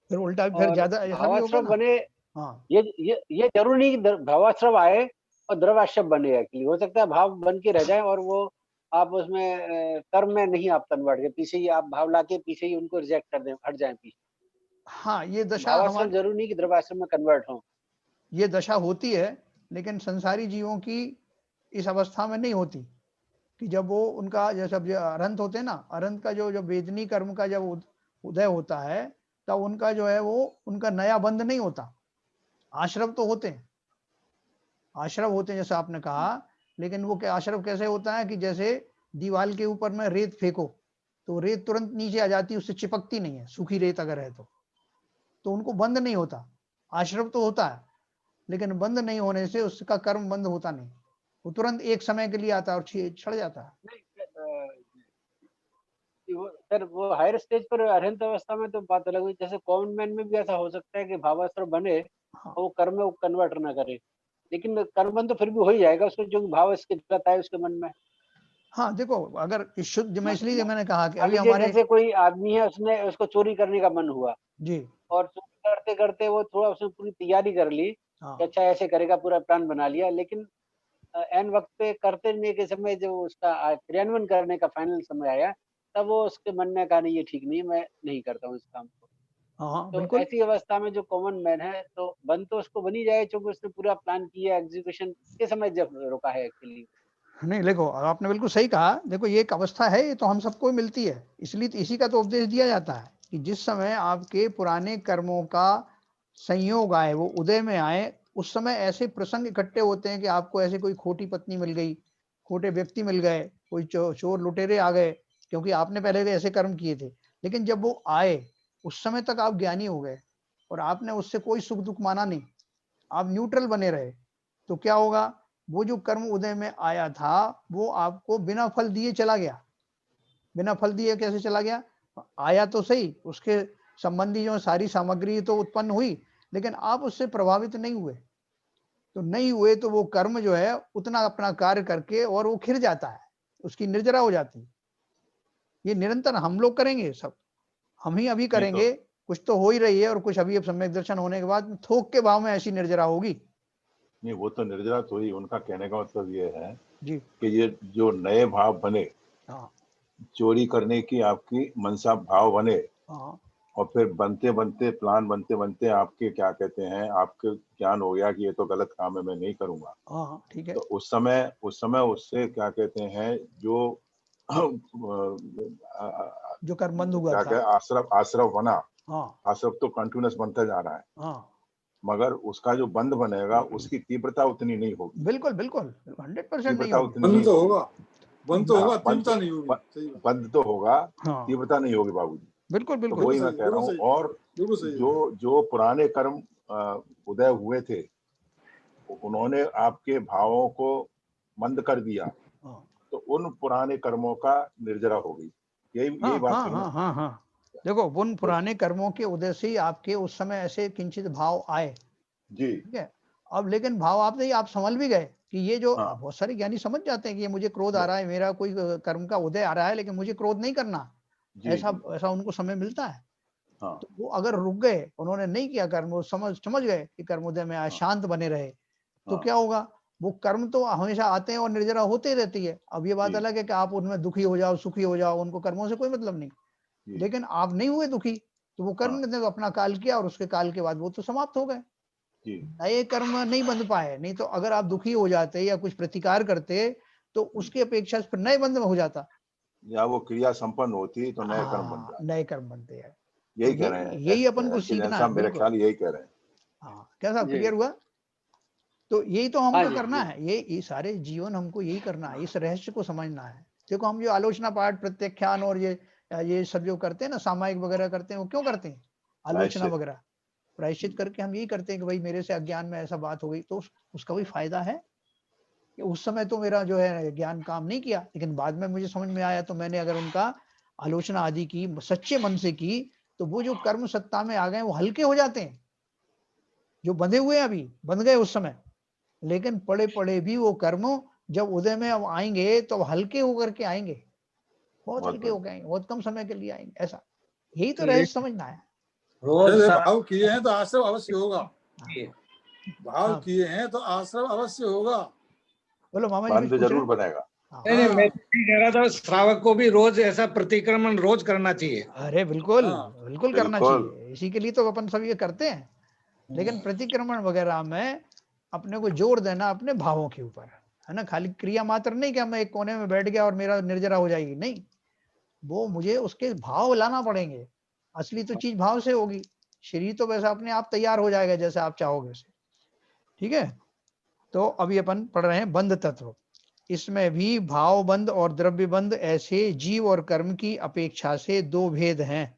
फिर उल्टा फिर और ज्यादा ऐसा भी होगा भावाश्रव ना। बने, हाँ, ये जरूरी नहीं कि भावाश्रव आए और द्रव्याश्रव बने। एक्चुअली हो सकता है भाव बन के रह जाए और वो आप उसमें कर्म में नहीं आप कन्वर्ट के पीछे ही आप भाव लाके पीछे ही उनको रिजेक्ट कर दें, हट जाए पीछे। हाँ, ये दशा भावाश्रव हमारी, जरूरी नहीं कि द्रव्याश्रव में कन्वर्ट हो। ये दशा होती है, लेकिन संसारी जीवों की इस अवस्था में नहीं होती। कि जब वो उनका जैसे जो अरंत होते हैं ना, अरंत का जो वेदनी कर्म का जब उदय होता है, तब उनका जो है वो उनका नया बंध नहीं होता। आश्रव तो होते हैं, आश्रव होते हैं जैसा आपने कहा, लेकिन वो क्या आश्रव कैसे होता है? कि जैसे दीवार के ऊपर में रेत फेंको तो रेत तुरंत नीचे आ जाती है, उससे चिपकती नहीं है, सूखी रेत अगर है तो उनको बंद नहीं होता। आश्रव तो होता है, लेकिन बंद नहीं होने से उसका कर्म बंद होता नहीं, वो तुरंत एक समय के लिए आता है और छड़ जाता है। नहीं, सर वो हायर स्टेज पर अरहंत अवस्था में तो बात अलग हुई, जैसे कॉमन मैन में भी ऐसा हो सकता है कि भावाश्रय बने हाँ और वो कर्म में वो कन्वर्ट ना करे, लेकिन कर्मबंध तो फिर भी हो ही जाएगा उसको, जो भाव इसके गलत है उसके मन में। हाँ, देखो अगर इस शुद्ध, मैं इसलिए मैंने कहा कि मान अभी लीजिए हमारे, जैसे कोई आदमी है, उसने उसको चोरी करने का मन हुआ जी और चोरी करते करते वो थोड़ा उसने पूरी तैयारी कर ली कि हाँ अच्छा ऐसे करेगा, पूरा प्लान बना लिया, लेकिन एन वक्त पे करते नहीं के समय जो उसका क्रियान्वयन करने का फाइनल समय आया, तब वो उसके मन ने कहा नहीं ये ठीक नहीं है, मैं नहीं करता हूँ इस काम को। हाँ तो बिल्कुल। ऐसी अवस्था में जो कॉमन मैन है, तो बन तो उसको बन ही जाए, क्योंकि उसने पूरा प्लान किया, एग्जीक्यूशन के समय जब रोका है एक्चुअली। नहीं देखो, आपने बिल्कुल सही कहा। देखो ये एक अवस्था है, ये तो हम सबको मिलती है, इसलिए तो इसी का तो उपदेश दिया जाता है कि जिस समय आपके पुराने कर्मों का संयोग आए, वो उदय में आए, उस समय ऐसे प्रसंग इकट्ठे होते हैं कि आपको ऐसे कोई खोटी पत्नी मिल गई, खोटे व्यक्ति मिल गए, कोई चोर लुटेरे आ गए, क्योंकि आपने पहले भी ऐसे कर्म किए थे। लेकिन जब वो आए, उस समय तक आप ज्ञानी हो गए और आपने उससे कोई सुख दुख माना नहीं, आप न्यूट्रल बने रहे, तो क्या होगा, वो जो कर्म उदय में आया था वो आपको बिना फल दिए चला गया। बिना फल दिए कैसे चला गया? आया तो सही, उसके संबंधी जो सारी सामग्री तो उत्पन्न हुई, लेकिन आप उससे प्रभावित नहीं हुए। तो नहीं हुए तो वो कर्म जो है उतना अपना कार्य करके और वो खिर जाता है, उसकी निर्जरा हो जाती है। ये निरंतर हम लोग करेंगे, सब हम ही अभी नहीं तो करेंगे, कुछ तो हो ही रही है और कुछ अभी अब सम्यक दर्शन होने के बाद थोक के भाव में ऐसी निर्जरा होगी। नहीं, वो तो निर्जरा तो ही, उनका कहने का मतलब ये है जी कि ये जो नए भाव बने, हाँ चोरी करने की आपकी मनसा भाव बने, हाँ और फिर बनते बनते प्लान बनते बनते आपके क्या कहते हैं, आपके ज्ञान हो गया कि ये तो गलत काम है, मैं नहीं करूंगा। हाँ ठीक है। तो उस समय उससे क्या कहते हैं, जो जो कर्म बंद हुआ क्या था। कहे, आश्रव आश्रव बना, हाँ आश्रव तो कंटिन्यूस बनता जा रहा है, हाँ मगर उसका जो बंद बनेगा उसकी तीव्रता उतनी नहीं होगी, बिल्कुल बिल्कुल 100% नहीं तीव्रता होगी। उतनी बंद नहीं तो होगी। होगा, बंद तो हाँ, होगा, तीव्रता नहीं होगी। सही बात, बंद तो होगा, हाँ तीव्रता नहीं होगी बाबूजी। बिल्कुल तो बिल्कुल। वही बिल्कुल मैं सही, कह रहा बिल्कुल हूँ। सही, और बिल्कुल सही है। जो पुराने कर्म उदय हुए थे, उन्होंने आपके भावों को मंद कर दिया, हाँ तो उन पुराने कर्मों का निर्जरा हो गई। यही हाँ यही बात हाँ हुई हाँ ना। हाँ हाँ। देखो उन तो पुराने कर्मों के उदय से ही आपके उस समय ऐसे किंचित भाव आए, जी ठीक है। अब लेकिन भाव आप नहीं, आप समझ भी गए कि ये जो हाँ बहुत सारे ज्ञानी समझ जाते हैं कि ये मुझे क्रोध आ ब- रहा है, मेरा कोई कर्म का उदय आ रहा है, लेकिन मुझे क्रोध नहीं करना। जी ऐसा जी ऐसा उनको समय मिलता है। हाँ तो वो अगर रुक गए, उन्होंने नहीं किया कर्म, वो समझ गए कि कर्मोदय में आज हाँ शांत बने रहे, तो हाँ क्या होगा, वो कर्म तो हमेशा आते हैं और निर्जरा होते ही रहती है। अब ये बात जी अलग है कि आप उनमें दुखी हो जाओ, सुखी हो जाओ, उनको कर्मों से कोई मतलब नहीं, जी लेकिन आप नहीं हुए दुखी, तो वो कर्म हाँ ने तो अपना काल किया और उसके काल के बाद वो तो समाप्त हो गए। जी नए कर्म नहीं बंध पाए, नहीं तो अगर आप दुखी हो जाते या कुछ प्रतिकार करते, तो उसकी अपेक्षा फिर नए बंध में हो जाता। या वो क्रिया संपन्न होती तो नए कर्म बन हाँ जाते। नए कर्म बनते हैं। तो यही कह ये रहे हैं यही अपन को एस के जैन सीखना है, साहब, मेरे बिल्कुल। ख्याल यही कह रहे हैं। हाँ क्या साहब, जी क्लियर हुआ? तो यही तो हाँ हमको जी करना जी। है, ये सारे जीवन हमको यही करना है, इस रहस्य को समझना है। देखो हम जो आलोचना पाठ, प्रत्याख्यान और ये सब जो करते हैं ना, सामायिक वगैरह करते हैं, वो क्यों करते हैं? आलोचना प्रायश्चित। वगैरह प्रायश्चित करके हम यही करते हैं कि भाई मेरे से अज्ञान में ऐसा बात हो गई, तो उसका भी फायदा है कि उस समय तो मेरा जो है ज्ञान काम नहीं किया, लेकिन बाद में मुझे समझ में आया, तो मैंने अगर उनका आलोचना आदि की, सच्चे मन से की, तो वो जो कर्म सत्ता में आ गए वो हल्के हो जाते हैं। जो बंधे हुए हैं अभी बंध गए उस समय, लेकिन पड़े पड़े भी वो कर्म जब उदय में अब आएंगे तो हल्के होकर के आएंगे, बहुत बहुत हल्के बढ़िया। होकर आएंगे, बहुत कम समय के लिए आएंगे। ऐसा यही तो रहस्य लेकिन समझना है। रोज अरे सारा भाव किए हैं तो आश्रव अवश्य होगा, ये भाव हाँ किए हैं तो आश्रव अवश्य होगा। बोलो मामा जी कुछ बंद पूछ रहे जरूर हैं? बनेगा। हाँ नहीं नहीं, मैं हाँ यही कह रहा था, श्रावक को भी रोज ऐसा प्रतिक्रमण रोज करना चाहिए। अरे बिल्कुल, हाँ बिल्कुल करना बिल्कुल। चाहिए, इसी के लिए तो अपन सब ये करते हैं। लेकिन प्रतिक्रमण वगैरह में अपने को जोर देना अपने भावों के ऊपर है ना, खाली क्रिया मात्र नहीं कि मैं एक कोने में बैठ गया और मेरा निर्जरा हो जाएगी, नहीं, वो मुझे उसके भाव लाना पड़ेंगे। असली तो चीज भाव से होगी, शरीर तो वैसा अपने आप तैयार हो जाएगा जैसे आप चाहोगे वैसे, ठीक है। तो अभी अपन पढ़ रहे हैं बंध तत्व। इसमें भी भाव बंध और द्रव्य बंध ऐसे जीव और कर्म की अपेक्षा से दो भेद हैं।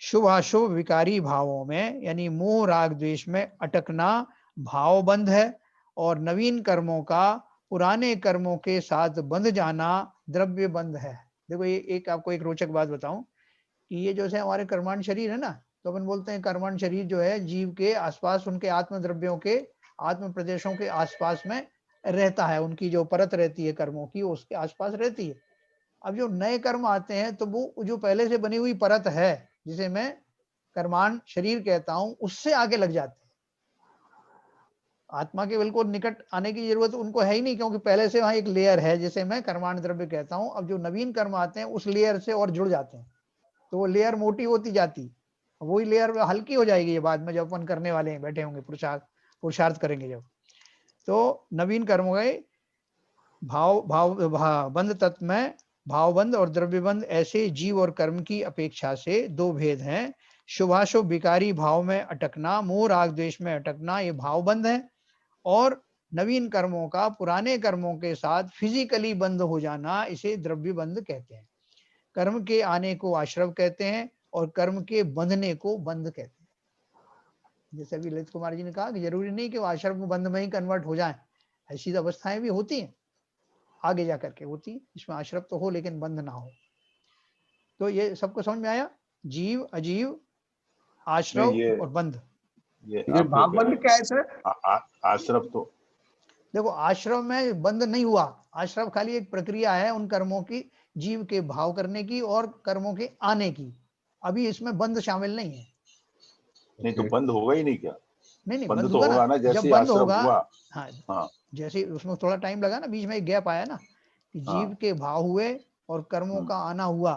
शुभ अशुभ विकारी भावों में यानी मोह राग द्वेष में अटकना भाव बंध है, और नवीन कर्मों का पुराने कर्मों के साथ बंध जाना द्रव्य बंध है। देखो ये एक आपको एक रोचक बात बताऊं कि ये जो है हमारे कर्मांड शरीर है ना, तो अपन बोलते हैं कर्मांड शरीर जो है जीव के आसपास, उनके आत्म द्रव्यों के, आत्म प्रदेशों के आसपास में रहता है, उनकी जो परत रहती है कर्मों की उसके आसपास रहती है। अब जो नए कर्म आते हैं तो वो जो पहले से बनी हुई परत है जिसे मैं कर्मांड शरीर कहता हूं, उससे आगे लग जाते हैं। आत्मा के बिल्कुल निकट आने की जरूरत उनको है ही नहीं, क्योंकि पहले से वहां एक लेयर है जिसे मैं कर्मांड द्रव्य कहता हूं। अब जो नवीन कर्म आते हैं उस लेयर से और जुड़ जाते हैं, तो वो लेयर मोटी होती जाती, वही लेयर हल्की हो जाएगी ये बाद में जब अपन करने वाले हैं, बैठे होंगे पुरुषार्थ करेंगे जब। तो नवीन कर्म हो गए बंध तत्व में भावबंध और द्रव्यबंध, ऐसे जीव और कर्म की अपेक्षा से दो भेद हैं। शुभाशुभ विकारी भाव में अटकना, मोह राग द्वेष में अटकना, ये भावबंध है। और नवीन कर्मों का पुराने कर्मों के साथ फिजिकली बंध हो जाना, इसे द्रव्यबंध कहते हैं। कर्म के आने को आश्रव कहते हैं और कर्म के बंधने को बंध कहते हैं। जैसे अभी ललित कुमार जी ने कहा कि जरूरी नहीं कि वो आश्रव बंध में ही कन्वर्ट हो जाए, ऐसी अवस्थाएं भी होती हैं, आगे जाकर के होती, इसमें आश्रव तो हो लेकिन बंध ना हो। तो ये सबको समझ में आया, जीव अजीव आश्रव और बंध। ये भावबंध क्या है सर? आश्रव तो देखो आश्रव में बंध नहीं हुआ, आश्रव खाली एक प्रक्रिया है उन कर्मों की, जीव के भाव करने की और कर्मों के आने की, अभी इसमें बंध शामिल नहीं है। नहीं तो बंद होगा ही नहीं क्या? नहीं बंद बंद तो होगा ना, जैसे जब बंद आश्रव होगा। हुआ। हाँ, हाँ जैसे उसमें थोड़ा टाइम लगा ना, बीच में एक गैप आया ना कि जीव के भाव हुए और कर्मों का आना हुआ,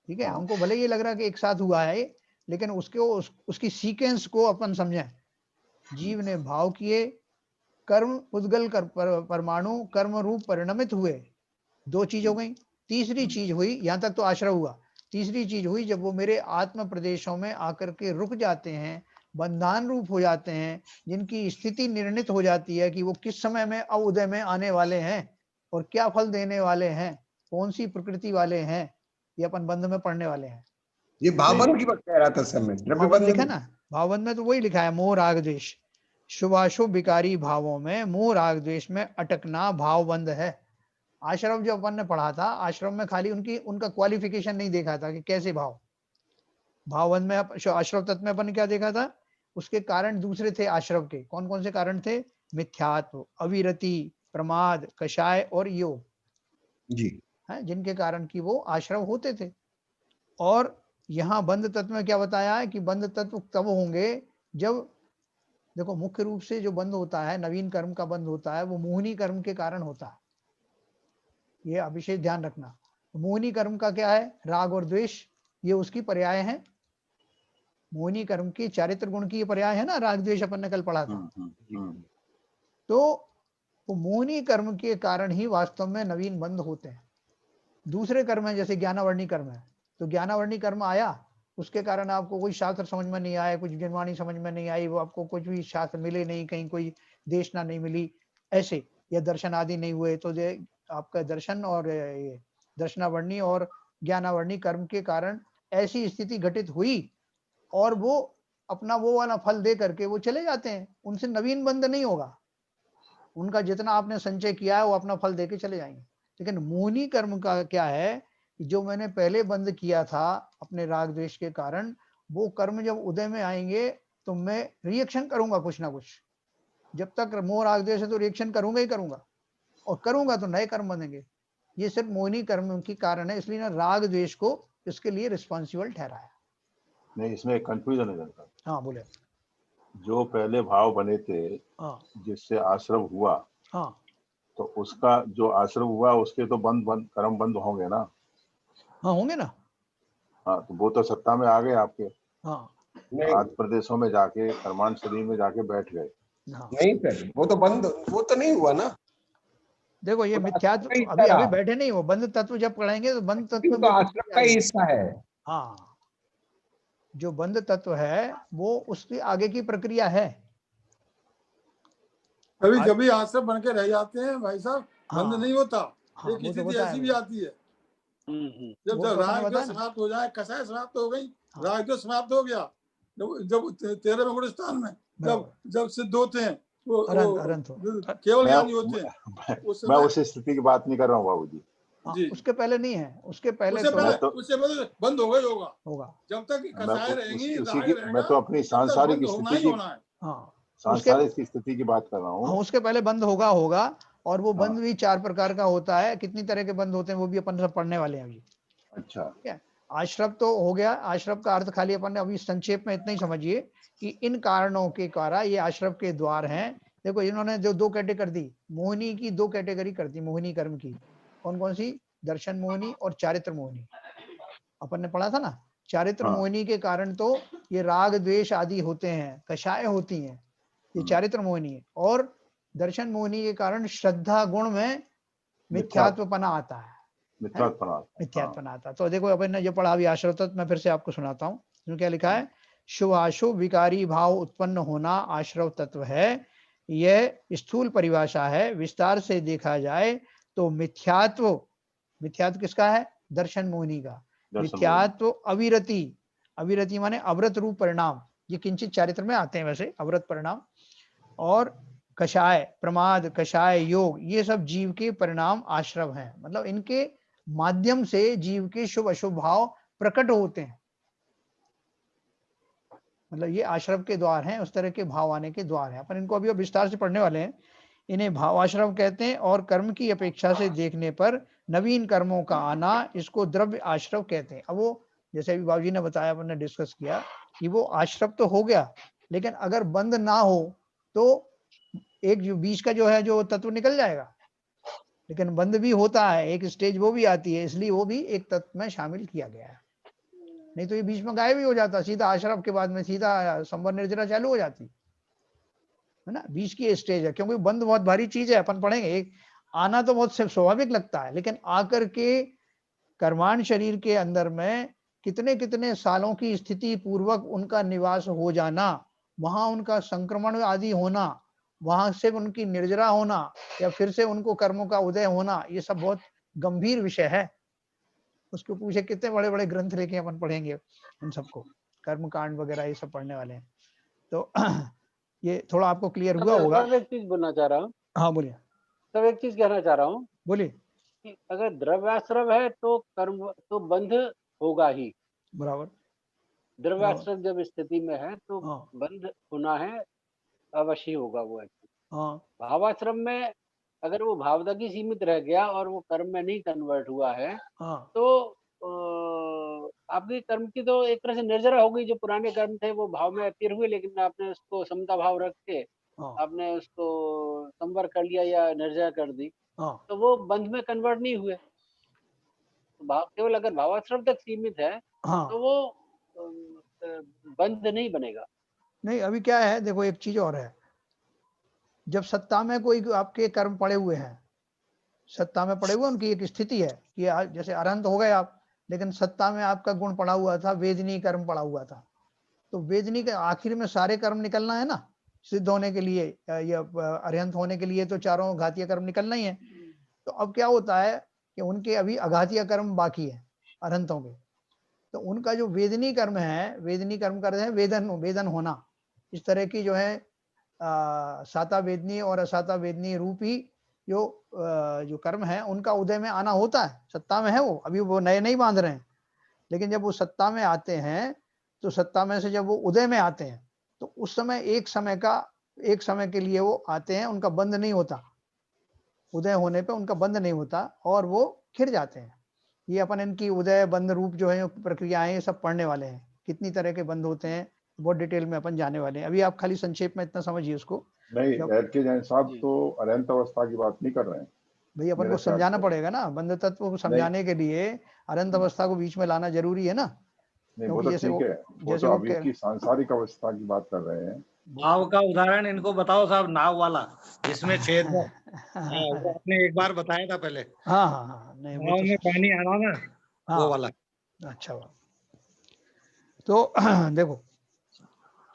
ठीक है। हमको भले ये लग रहा है कि एक साथ हुआ है, लेकिन उसकी सीक्वेंस को अपन समझें। जीव ने भाव किए, कर्म उद्गल कर परमाणु कर्म रूप परिणमित हुए, दो चीज हो गई। तीसरी चीज हुई, यहां तक तो आश्रय हुआ, तीसरी चीज हुई जब वो मेरे आत्म प्रदेशों में आकर के रुक जाते हैं, बंधान रूप हो जाते हैं, जिनकी स्थिति निर्णित हो जाती है कि वो किस समय में अवउदय में आने वाले हैं और क्या फल देने वाले हैं, कौन सी प्रकृति वाले हैं, ये अपन बंध में पढ़ने वाले हैं। ये भावबंध की बात कह रहा था सर मैं, भावबंध द्रव्यबंध लिखा ना, भावबंध में तो वही लिखा है, मोह राग द्वेष, शुभाशुभ विकारी भावों में मोह राग द्वेष में अटकना भावबंध है। आश्रम जो अपन ने पढ़ा था, आश्रम में खाली उनका क्वालिफिकेशन नहीं देखा था कि कैसे भावबंध में आश्रव तत्व में अपन ने क्या देखा था, उसके कारण दूसरे थे आश्रव के। कौन कौन से कारण थे? मिथ्यात्व, अविरति, प्रमाद, कषाय और योग जी है, जिनके कारण की वो आश्रव होते थे। और यहाँ बंध तत्व में क्या बताया है कि बंध तत्व तब होंगे जब, देखो मुख्य रूप से जो बंध होता है, नवीन कर्म का बंध होता है, वो मोहिनी कर्म के कारण होता है, ये विशेष ध्यान रखना। मोहिनी कर्म का क्या है? राग और द्वेष, ये उसकी पर्याय है। मोहिनी कर्म की चारित्र गुण की पर्याय है ना, राग द्वेष अपन ने कल पढ़ा था। तो वो मोहिनी कर्म के कारण ही वास्तव में नवीन बंध होते हैं। दूसरे कर्म है जैसे ज्ञानावर्णी कर्म है, तो ज्ञानावर्णी कर्म आया, उसके कारण आपको कोई शास्त्र समझ में नहीं आया, कुछ जनवाणी समझ में नहीं आई, वो आपको कुछ भी शास्त्र मिले नहीं, कहीं कोई देशना नहीं मिली ऐसे, या दर्शन आदि नहीं हुए, तो आपका दर्शन और ये दर्शनावर्णी और ज्ञानावर्णी कर्म के कारण ऐसी स्थिति घटित हुई और वो अपना वो वाला फल दे करके वो चले जाते हैं, उनसे नवीन बंध नहीं होगा, उनका जितना आपने संचय किया है वो अपना फल देके चले जाएंगे। लेकिन मोहिनी कर्म का क्या है कि जो मैंने पहले बंद किया था अपने राग द्वेष के कारण, वो कर्म जब उदय में आएंगे तो मैं रिएक्शन करूंगा कुछ ना कुछ, जब तक मोह राग द्वेष है तो रिएक्शन करूंगा ही करूंगा, और करूंगा तो नए कर्म बनेंगे। ये सिर्फ मोहिनी कर्म की कारण है, इसलिए ना राग द्वेष को इसके लिए रिस्पॉन्सिबल ठहराया। नहीं, इसमें कंफ्यूजन है जनता। हाँ बोले। जो पहले भाव बने थे, जिससे आश्रव हुआ, हाँ, तो उसका जो आश्रव हुआ उसके तो बंद कर्म बंद होंगे ना। हाँ होंगे ना। हाँ, तो वो तो सत्ता में आ गए आपके। हाँ आठ प्रदेशों में जाके कर्मांड शरीर में जाके बैठ गए। नहीं सर, वो तो बंद, वो तो नहीं हुआ ना। देखो ये मिथ्यात्व अभी बैठे नहीं, वो बंध तत्व जब पढ़ेंगे तो बंध तत्व तो आश्रम का ही हिस्सा है। हाँ, जो बंध तत्व है वो उसकी आगे की प्रक्रिया है। कभी कभी आश्रम बन के रह जाते हैं भाई साहब, बंद नहीं होता। हाँ, एक स्थिति ऐसी भी आती है जब राग जो समाप्त हो जाए, कषाय समाप्त हो गई, राग जो समाप्त हो गया, जब 13 में गुण स्थान में जब सिद्ध होते हैं वो केवल ज्ञानी होते हैं। मैं उस स्थिति की बात नहीं कर रहा हूँ बाबूजी, जी उसके पहले नहीं है, उसके पहले उससे तो पहले बंद होगा ही होगा। होगा। जब तक मैं कसाय तो रहेंगी, उसी राग की रहेगा, मैं तो अपनी तब तक सांसारिक बंद होना स्थिति ही की होना है। हाँ, उसके सांसारिक की स्थिति की बात कर रहा हाँ, हूँ। उसके पहले बंद होगा। और वो बंद हाँ, भी 4 प्रकार का होता है। कितनी तरह के बंद होते हैं वो भी अपन सब पढ़ने वाले हैं अभी। अच्छा। ठीक है, आश्रव तो हो गया। आश्रव का अर्थ खाली अपन ने अभी संक्षेप में इतना ही समझिए कि इन कारणों के कारण ये आश्रव के द्वार हैं। देखो इन्होंने जो 2 कैटेगरी कर दी, मोहिनी की 2 कैटेगरी कर दी, मोहिनी कर्म की। कौन कौन सी? दर्शन मोहिनी और चारित्र मोहिनी। अपन ने पढ़ा था ना, चारित्र हाँ। मोहिनी के कारण तो ये राग द्वेष आदि होते हैं, कषाय होती हैं, ये चारित्र मोहिनी है। और दर्शन मोहिनी के कारण श्रद्धा गुण में मिथ्यात्वपना आता है, मिथ्यात्वपना आता है। तो देखो अपन ने जो पढ़ा अभी आश्रव तत्व, मैं फिर से आपको सुनाता हूँ। इसमें क्या लिखा है? शुभ अशुभ विकारी भाव उत्पन्न होना आश्रव तत्व है। यह स्थूल परिभाषा है। विस्तार से देखा जाए तो मिथ्यात्व, मिथ्यात्व किसका है? दर्शन मोहिनी का। मिथ्यात्व अविरति, अविरति माने अवृत रूप परिणाम, ये किंचित चारित्र में आते हैं वैसे, अवृत परिणाम। और कषाय, प्रमाद, कषाय, योग, ये सब जीव के परिणाम आश्रव हैं। मतलब इनके माध्यम से जीव के शुभ अशुभ भाव प्रकट होते हैं। मतलब ये आश्रव के द्वार हैं, उस तरह के भाव आने के द्वार हैं। अपन इनको अभी विस्तार से पढ़ने वाले हैं। इन्हें भावाश्रव कहते हैं। और कर्म की अपेक्षा से देखने पर नवीन कर्मों का आना, इसको द्रव्य आश्रव कहते हैं। अब वो जैसे अभी बाबूजी ने बताया, अपन ने डिस्कस किया कि वो आश्रव तो हो गया, लेकिन अगर बंद ना हो तो एक जो बीच का जो है जो तत्व निकल जाएगा। लेकिन बंद भी होता है, एक स्टेज वो भी आती है, इसलिए वो भी एक तत्व में शामिल किया गया है। नहीं तो ये बीच में गायब ही हो जाता, सीधा आश्रव के बाद में सीधा संवर निर्जरा चालू हो जाती है ना। बीच की स्टेज है, क्योंकि बंद बहुत भारी चीज है। अपन पढ़ेंगे, एक आना तो बहुत स्वाभाविक लगता है, लेकिन आकर के कर्माण शरीर के अंदर में कितने कितने सालों की स्थिति पूर्वक उनका निवास हो जाना, वहां उनका संक्रमण आदि होना, वहां से उनकी निर्जरा होना, या फिर से उनको कर्मों का उदय होना, ये सब बहुत गंभीर विषय है। उसके पीछे कितने बड़े बड़े ग्रंथ लेके अपन पढ़ेंगे उन सबको, कर्म कांड वगैरह ये सब पढ़ने वाले हैं। तो ये थोड़ा आपको क्लियर हुआ होगा। एक चीज बोलना चाह रहा हूँ। हाँ बोलिए। सब एक चीज कहना चाह रहा हूँ बोलिए। कि अगर द्रव्याश्रव है तो कर्म तो बंध होगा ही। बराबर। द्रव्याश्रव जब स्थिति में है तो हाँ बंध होना है, अवश्य होगा वो। हाँ भावाश्रम में अगर वो भाव तक ही सीमित रह गया और वो कर्म में नहीं कन्वर्ट हुआ है, हाँ तो आपकी कर्म की तो एक तरह से निर्जरा हो गई। जो पुराने कर्म थे वो भाव में अपीयर हुए, लेकिन आपने उसको समता भाव रख के हाँ आपने उसको संवर कर लिया या निर्जरा कर दी, हाँ तो वो बंध में कन्वर्ट नहीं हुए। तो भाव केवल अगर भावाश्रम तक सीमित है हाँ। तो वो बंध नहीं बनेगा। नहीं, अभी क्या है देखो, एक चीज और है। जब सत्ता में कोई आपके कर्म पड़े हुए हैं, सत्ता में पड़े हुए, उनकी एक स्थिति है कि जैसे अरहंत हो गए आप, लेकिन सत्ता में आपका गुण पड़ा हुआ था, वेदनी कर्म पड़ा हुआ था। तो वेदनी के आखिर में सारे कर्म निकलना है ना, सिद्ध होने के लिए या अरहंत होने के लिए तो चारों घातीय कर्म निकलना ही है। तो अब क्या होता है कि उनके अभी अघातीय कर्म बाकी है अरहंतों के। तो उनका जो वेदनी कर्म है, वेदनी कर्म करते हैं वेदन, वेदन होना, इस तरह की जो है साता वेदनी और असाता वेदनी रूपी जो कर्म है, उनका उदय में आना होता है। सत्ता में है वो, अभी वो नए नहीं बांध रहे हैं, लेकिन जब वो सत्ता में आते हैं, तो सत्ता में से जब वो उदय में आते हैं, तो उस समय एक समय के लिए वो आते हैं, उनका बंध नहीं होता। उदय होने पे उनका बंध नहीं होता और वो खिर जाते हैं। ये अपन इनकी उदय बंध रूप जो है प्रक्रियाएं, ये सब पढ़ने वाले हैं। कितनी तरह के बंध होते हैं बहुत डिटेल में अपन जाने वाले हैं। अभी आप खाली संक्षेप में इतना समझिए उसको। नहीं, एड के जैन साहब तो अनंत अवस्था की बात नहीं कर रहे हैं। भाई अपन को समझाना पड़ेगा ना, बंध तत्व को समझाने के लिए अनंत अवस्था को बीच में लाना जरूरी है ना। नहीं, वो तो ठीक है, वो तो अभी की सांसारिक अवस्था की बात कर रहे हैं। भाव का उदाहरण इनको बताओ साहब, नाव वाला जिसमें छेद है। वो आपने एक बार बताया था पहले। हाँ हाँ हाँ, नहीं नाव में पानी आना ना, वो वाला। अच्छा, तो देखो,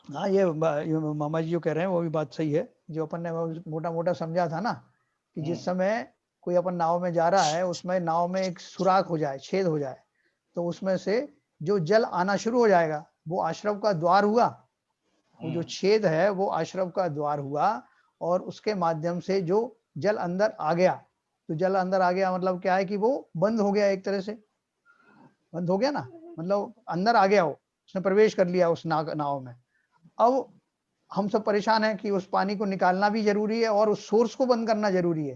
हाँ ये मामा जी जो कह रहे हैं वो भी बात सही है। जो अपन ने मोटा मोटा समझा था ना, कि जिस समय कोई अपन नाव में जा रहा है, उसमें नाव में एक सुराख हो जाए, छेद हो जाए, तो उसमें से जो जल आना शुरू हो जाएगा, वो आश्रव का द्वार हुआ। वो जो छेद है वो आश्रव का द्वार हुआ, और उसके माध्यम से जो जल अंदर आ गया, तो जल अंदर आ गया, मतलब क्या है कि वो बंद हो गया, एक तरह से बंद हो गया ना, मतलब अंदर आ गया, वो उसने प्रवेश कर लिया उस नाव में। अब हम सब परेशान हैं कि उस पानी को निकालना भी जरूरी है और उस सोर्स को बंद करना जरूरी है।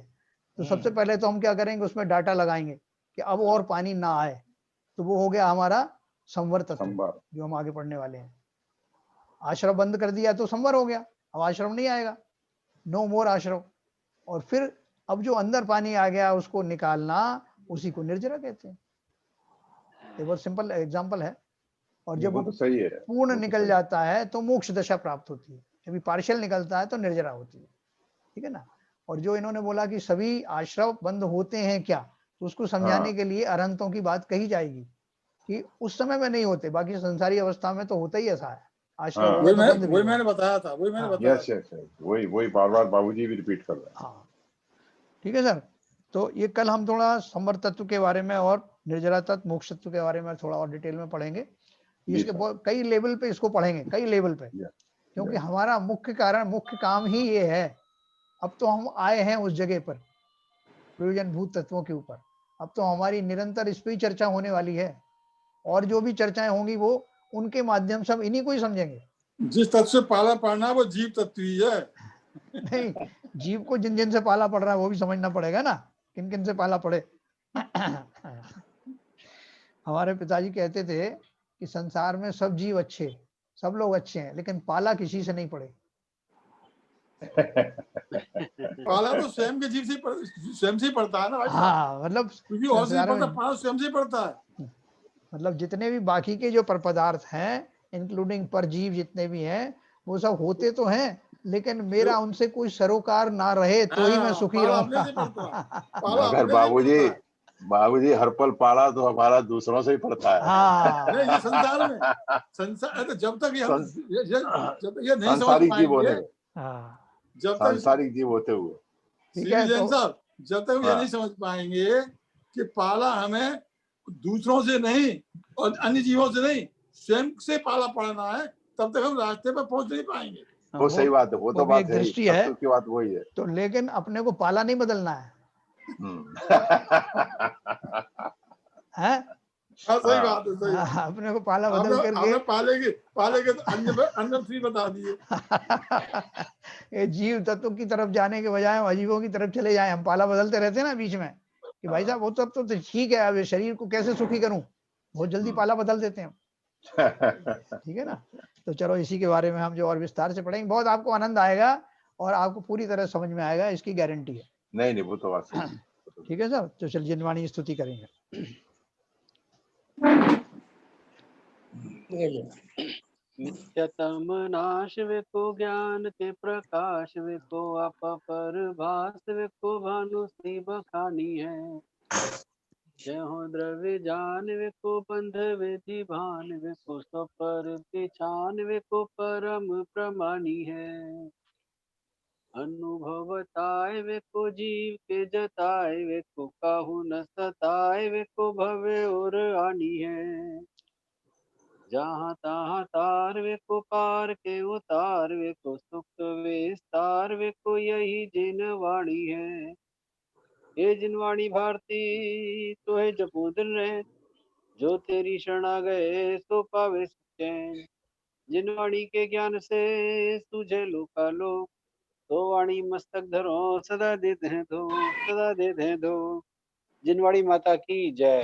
तो सबसे पहले तो हम क्या करेंगे, उसमें डाटा लगाएंगे कि अब और पानी ना आए। तो वो हो गया हमारा संवर तत्व, जो हम आगे पढ़ने वाले हैं। आश्रव बंद कर दिया तो संवर हो गया, अब आश्रव नहीं आएगा, नो मोर आश्रव। और फिर अब जो अंदर पानी आ गया उसको निकालना, उसी को निर्जरा कहते हैं। ये बहुत सिंपल एग्जाम्पल है। और जब वो तो सही है, पूर्ण निकल जाता है तो मोक्ष दशा प्राप्त होती है, जब पार्शियल निकलता है तो निर्जरा होती है, ठीक है ना। और जो इन्होंने बोला कि सभी आश्रव बंद होते हैं क्या, तो उसको समझाने के लिए अरहंतों की बात कही जाएगी कि उस समय में नहीं होते, बाकी संसारी अवस्था में तो होता ही ऐसा है, आश्रव हो गए तो बंद भी वही हो। मैंने बताया था, वही मैंने हाँ। बताया यस यस यस, वही बार बार बाबूजी भी रिपीट कर रहे हैं। हाँ, ठीक है सर। तो ये कल हम थोड़ा संवर तत्व के बारे में और निर्जरा तत्व, मोक्ष तत्व के बारे में थोड़ा और डिटेल में पढ़ेंगे। इसके कई लेवल पे इसको पढ़ेंगे, कई लेवल पे, क्योंकि हमारा मुख्य कारण, मुख्य काम ही ये है। अब तो हम आए हैं उस जगह पर, प्रयोजन भूत तत्वों के ऊपर। अब तो हमारी निरंतर इस पे ही चर्चा होने वाली है, और जो भी चर्चाएं होंगी वो उनके माध्यम से हम इन्हीं को ही समझेंगे। जिस तत्व से पाला पड़ना वो जीव तत्व ही है। नहीं, जीव को जिन जिन से पाला पड़ रहा है वो भी समझना पड़ेगा ना, किन किन से पाला पड़े। हमारे पिताजी कहते थे कि संसार में सब जीव अच्छे, सब लोग अच्छे हैं, लेकिन पाला किसी से नहीं पड़े। पाला तो स्वयं के जीव से स्वयं से पड़ता है ना भाई। हाँ, मतलब क्योंकि और से पड़ता, पाला स्वयं से पड़ता है। मतलब जितने भी बाकी के जो पर पदार्थ हैं, इंक्लूडिंग परजीव जितने भी हैं, वो सब होते तो हैं, लेकिन मेरा उनसे कोई सरोकार ना रहे तो ही मैं सुखी रहूंगा। मगर बाबूजी हर पल पाला तो हमारा दूसरों से ही पड़ता है। हाँ। नहीं, ये संसार में, संसार जब तक ये नहीं समझ सांसारिक जीव होने, जब तक सांसारिक जीव होते हुए, ठीक है साहब, जब तक ये नहीं समझ पाएंगे कि पाला हमें दूसरों से नहीं और अन्य जीवों से नहीं, स्वयं से पाला पड़ना है, तब तक हम रास्ते पर पहुंच नहीं पाएंगे। वो सही बात है, वो तो बात है, दृष्टि है, की बात वही है। तो लेकिन अपने को पाला नहीं बदलना है। हैं? सही बात है, सही। अपने को पाला बदल करके पाले के अन्य फ्री बता दिए। ये जीव तत्व की तरफ जाने के बजाय हम अजीबों की तरफ चले जाएं। हम पाला बदलते रहते हैं ना बीच में कि भाई साहब वो सब तो ठीक है, अब शरीर को कैसे सुखी करूं, बहुत जल्दी पाला बदल देते हैं। ठीक है ना। तो चलो इसी के बारे में हम जो और विस्तार से पढ़ेंगे, बहुत आपको आनंद आएगा और आपको पूरी तरह समझ में आएगा, इसकी गारंटी है। नहीं वो तो बात सही। ठीक है सर, तो चलिए जिनवाणी स्तुति करेंगे। नित्यतम नाश वे को ज्ञान के प्रकाश वे को आप पर भास वे को भानु श्री बखानी है। जय हो द्रव्य जान वे को बंध वे भान वे को सब पर पिछान वे को परम प्रमाणी है। अनुभवताय वे को जीव के जताए वे को काहू न सताए वे को भवे और आनी है। जहाँ तहाँ तार वे को पार के उतार वे को सुख विस्तार वे को यही जिनवाणी है। ये जिनवाणी भारती तो है जपो दिन रहे, जो तेरी शरणा गए सो पावे चैन। जिनवाणी के ज्ञान से तुझे लोकालोक, तो वाणी मस्तक धरो सदा देते हैं दो, सदा देते हैं दो। जिनवाणी माता की जय।